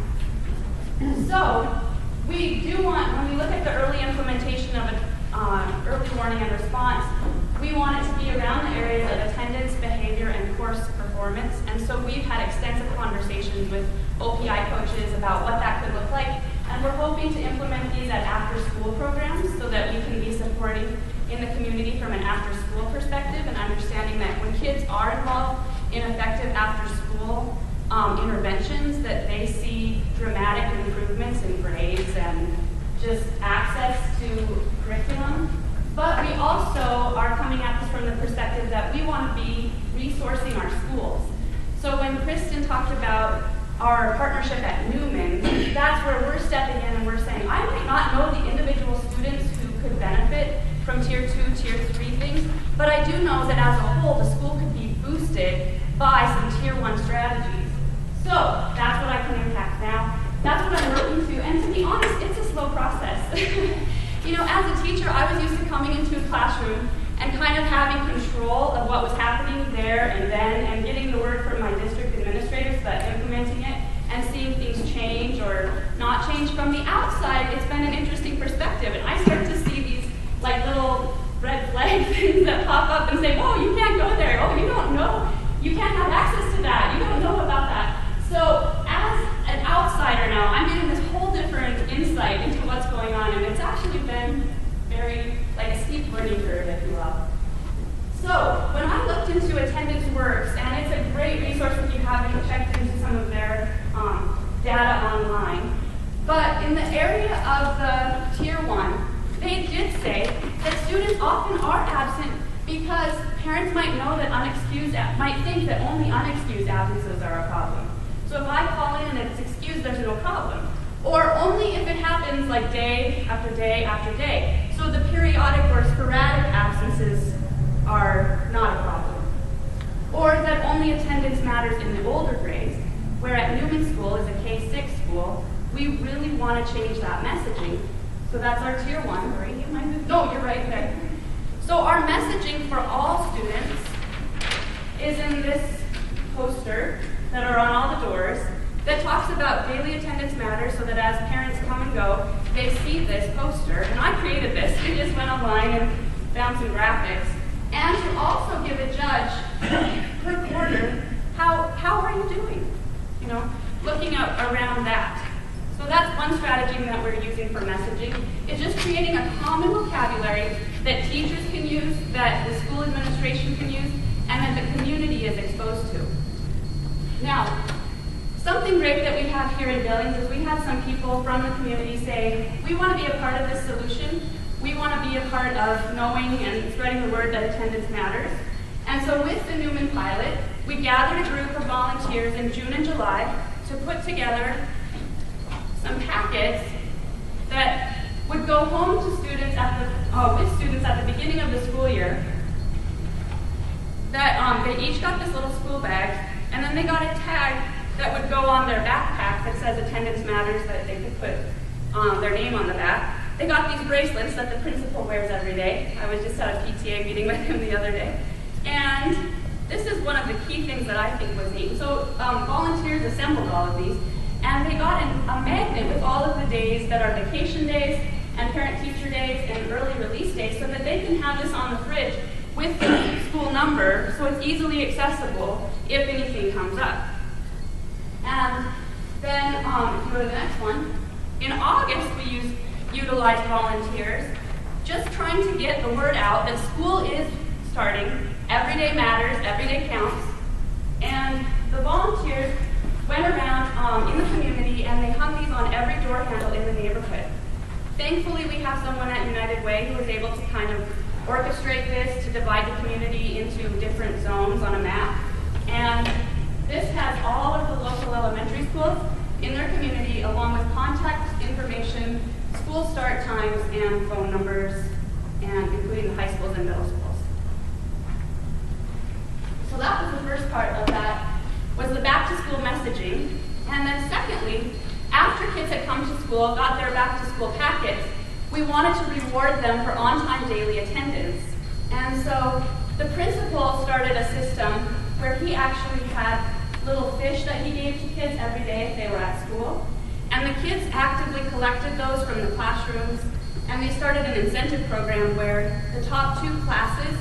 So we do want, when we look at the early implementation of early warning and response, we want it to be around the areas of attendance, behavior, and course performance. And so we've had extensive conversations with OPI coaches about what that could look like. And we're hoping to implement these at after-school programs so that we can be supporting in the community from an after-school perspective and understanding that when kids are involved in effective after-school interventions, that they see dramatic improvements in grades and just access to curriculum. But we also are coming at this from the perspective that we want to be resourcing our schools. So when Kristen talked about our partnership at Newman, that's where we're stepping in and we're saying, I might not know the individual students who could benefit from Tier 2, Tier 3 things, but I do know that as a whole, the school could be boosted by some Tier 1 strategies. So that's what I can impact now. That's what I'm working to. And to be honest, it's a slow process. As a teacher, I was used to coming into a classroom and kind of having control of what was happening there and then, and getting the word from my district administrators, but implementing it and seeing things change or not change. From the outside, it's been an interesting perspective. And I start to see these like little red flag things that pop up and say, whoa, you can't go there. Oh, you don't know. You can't have access to that. You don't know about that. So as an outsider now, I'm getting this whole different insight into what's going on, and it's actually been very, like a steep learning curve, if you will. So when I looked into Attendance Works, and it's a great resource if you haven't checked into some of their data online, but in the area of the Tier 1, they did say that students often are absent because parents might know that might think that only unexcused absences are a problem. So if I call in and it's excused, there's no problem. Or only if it happens like day after day after day. So the periodic or sporadic absences are not a problem. Or that only attendance matters in the older grades, where at Newman School is a K-6 school, we really want to change that messaging. So that's our Tier 1. No, you're right there. So our messaging for all students is in this poster that are on all the doors that talks about daily attendance matters, so that as parents come and go, they see this poster. And I created this. I just went online and found some graphics. And to also give a judge per quarter, how are you doing? Looking around that. So that's one strategy that we're using for messaging, is just creating a common vocabulary that teachers can use, that the school administration can use, and that the community is exposed to. Now, something great that we have here in Billings is we have some people from the community say, we want to be a part of this solution. We want to be a part of knowing and spreading the word that attendance matters. And so with the Newman pilot, we gathered a group of volunteers in June and July to put together some packets that would go home to students with students at the beginning of the school year. That they each got this little school bag, and then they got a tag that would go on their backpack that says attendance matters, that they could put their name on the back. They got these bracelets that the principal wears every day. I was just at a PTA meeting with him the other day. And this is one of the key things that I think was neat. So volunteers assembled all of these, and they got a magnet with all of the days that are vacation days and parent-teacher days and early release days so that they can have this on the fridge with the school number so it's easily accessible if anything comes up. And then, if you go to the next one, in August we utilized volunteers, just trying to get the word out that school is starting. Every day matters, every day counts. And the volunteers went around in the community and they hung these on every door handle in the neighborhood. Thankfully, we have someone at United Way who was able to kind of orchestrate this to divide the community into different zones on a map. And this has all of the local elementary schools in their community along with contact information, school start times, and phone numbers, and including the high schools and middle schools. So that was the first part of that, was the back to school messaging. And then secondly, after kids had come to school, got their back to school packets, we wanted to reward them for on-time daily attendance. And so the principal started a system where he actually had little fish that he gave to kids every day if they were at school. And the kids actively collected those from the classrooms, and they started an incentive program where the top 2 classes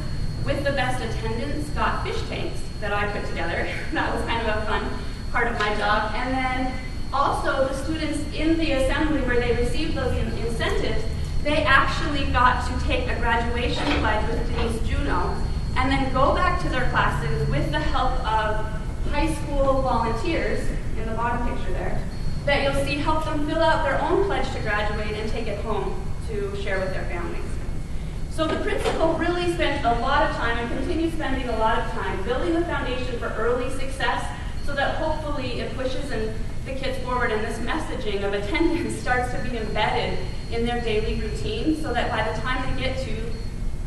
with the best attendance got fish tanks that I put together. That was kind of a fun part of my job. And then also the students in the assembly where they received those incentives, they actually got to take a graduation pledge with Denise Juno and then go back to their classes with the help of high school volunteers in the bottom picture there that you'll see help them fill out their own pledge to graduate and take it home to share with their families. So the principal really spent a lot of time and continues spending a lot of time building the foundation for early success so that hopefully it pushes the kids forward and this messaging of attendance starts to be embedded in their daily routine so that by the time they get to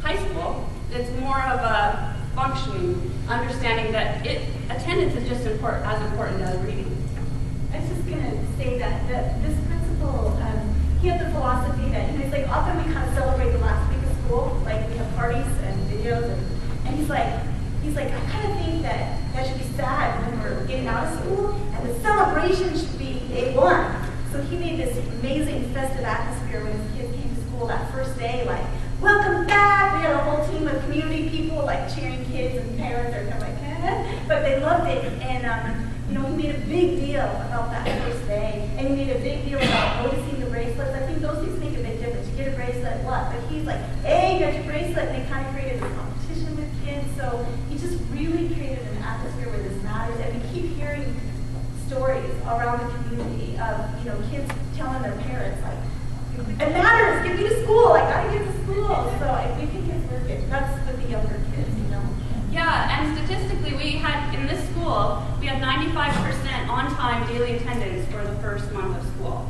high school, it's more of a functioning understanding that attendance is just as important as reading. I was just going to say that this principal, he had the philosophy that, he's like, often we kind of celebrate the last week of school, like we have parties and videos, and he's like, I kind of think that should be sad when we're getting out of school, and the celebration should be day one. So he made this amazing festive atmosphere when his kids came to school that first day, like, welcome back. We had a whole team of community people, like cheering kids and parents. They're kind of like, but they loved it. And he made a big deal about that first day, and he made a big deal about noticing the bracelets. I think those things make a big difference. You get a bracelet, what? But he's like, hey, you got your bracelet, and they kind of created this competition with kids. So he just really created an atmosphere where this matters, and we keep hearing stories around the community of kids telling their parents like, it matters, get me to school, I gotta get to school. So we think it's working. That's with the younger kids, Yeah, and statistically in this school, we had 95% on-time daily attendance for the first month of school.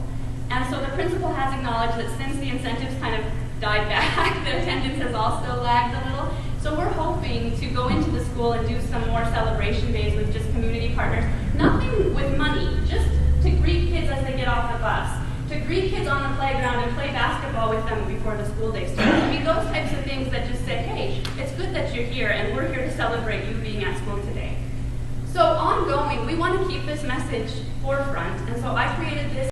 And so the principal has acknowledged that since the incentives kind of died back, the attendance has also lagged a little. So we're hoping to go into the school and do some more celebration days with just community partners. Nothing with money, just to greet kids as they get off the bus, to greet kids on the playground and play basketball with them before the school day starts. I mean, those types of things that just say, hey, it's good that you're here and we're here to celebrate you being at school today. So ongoing, we want to keep this message forefront, and so I created this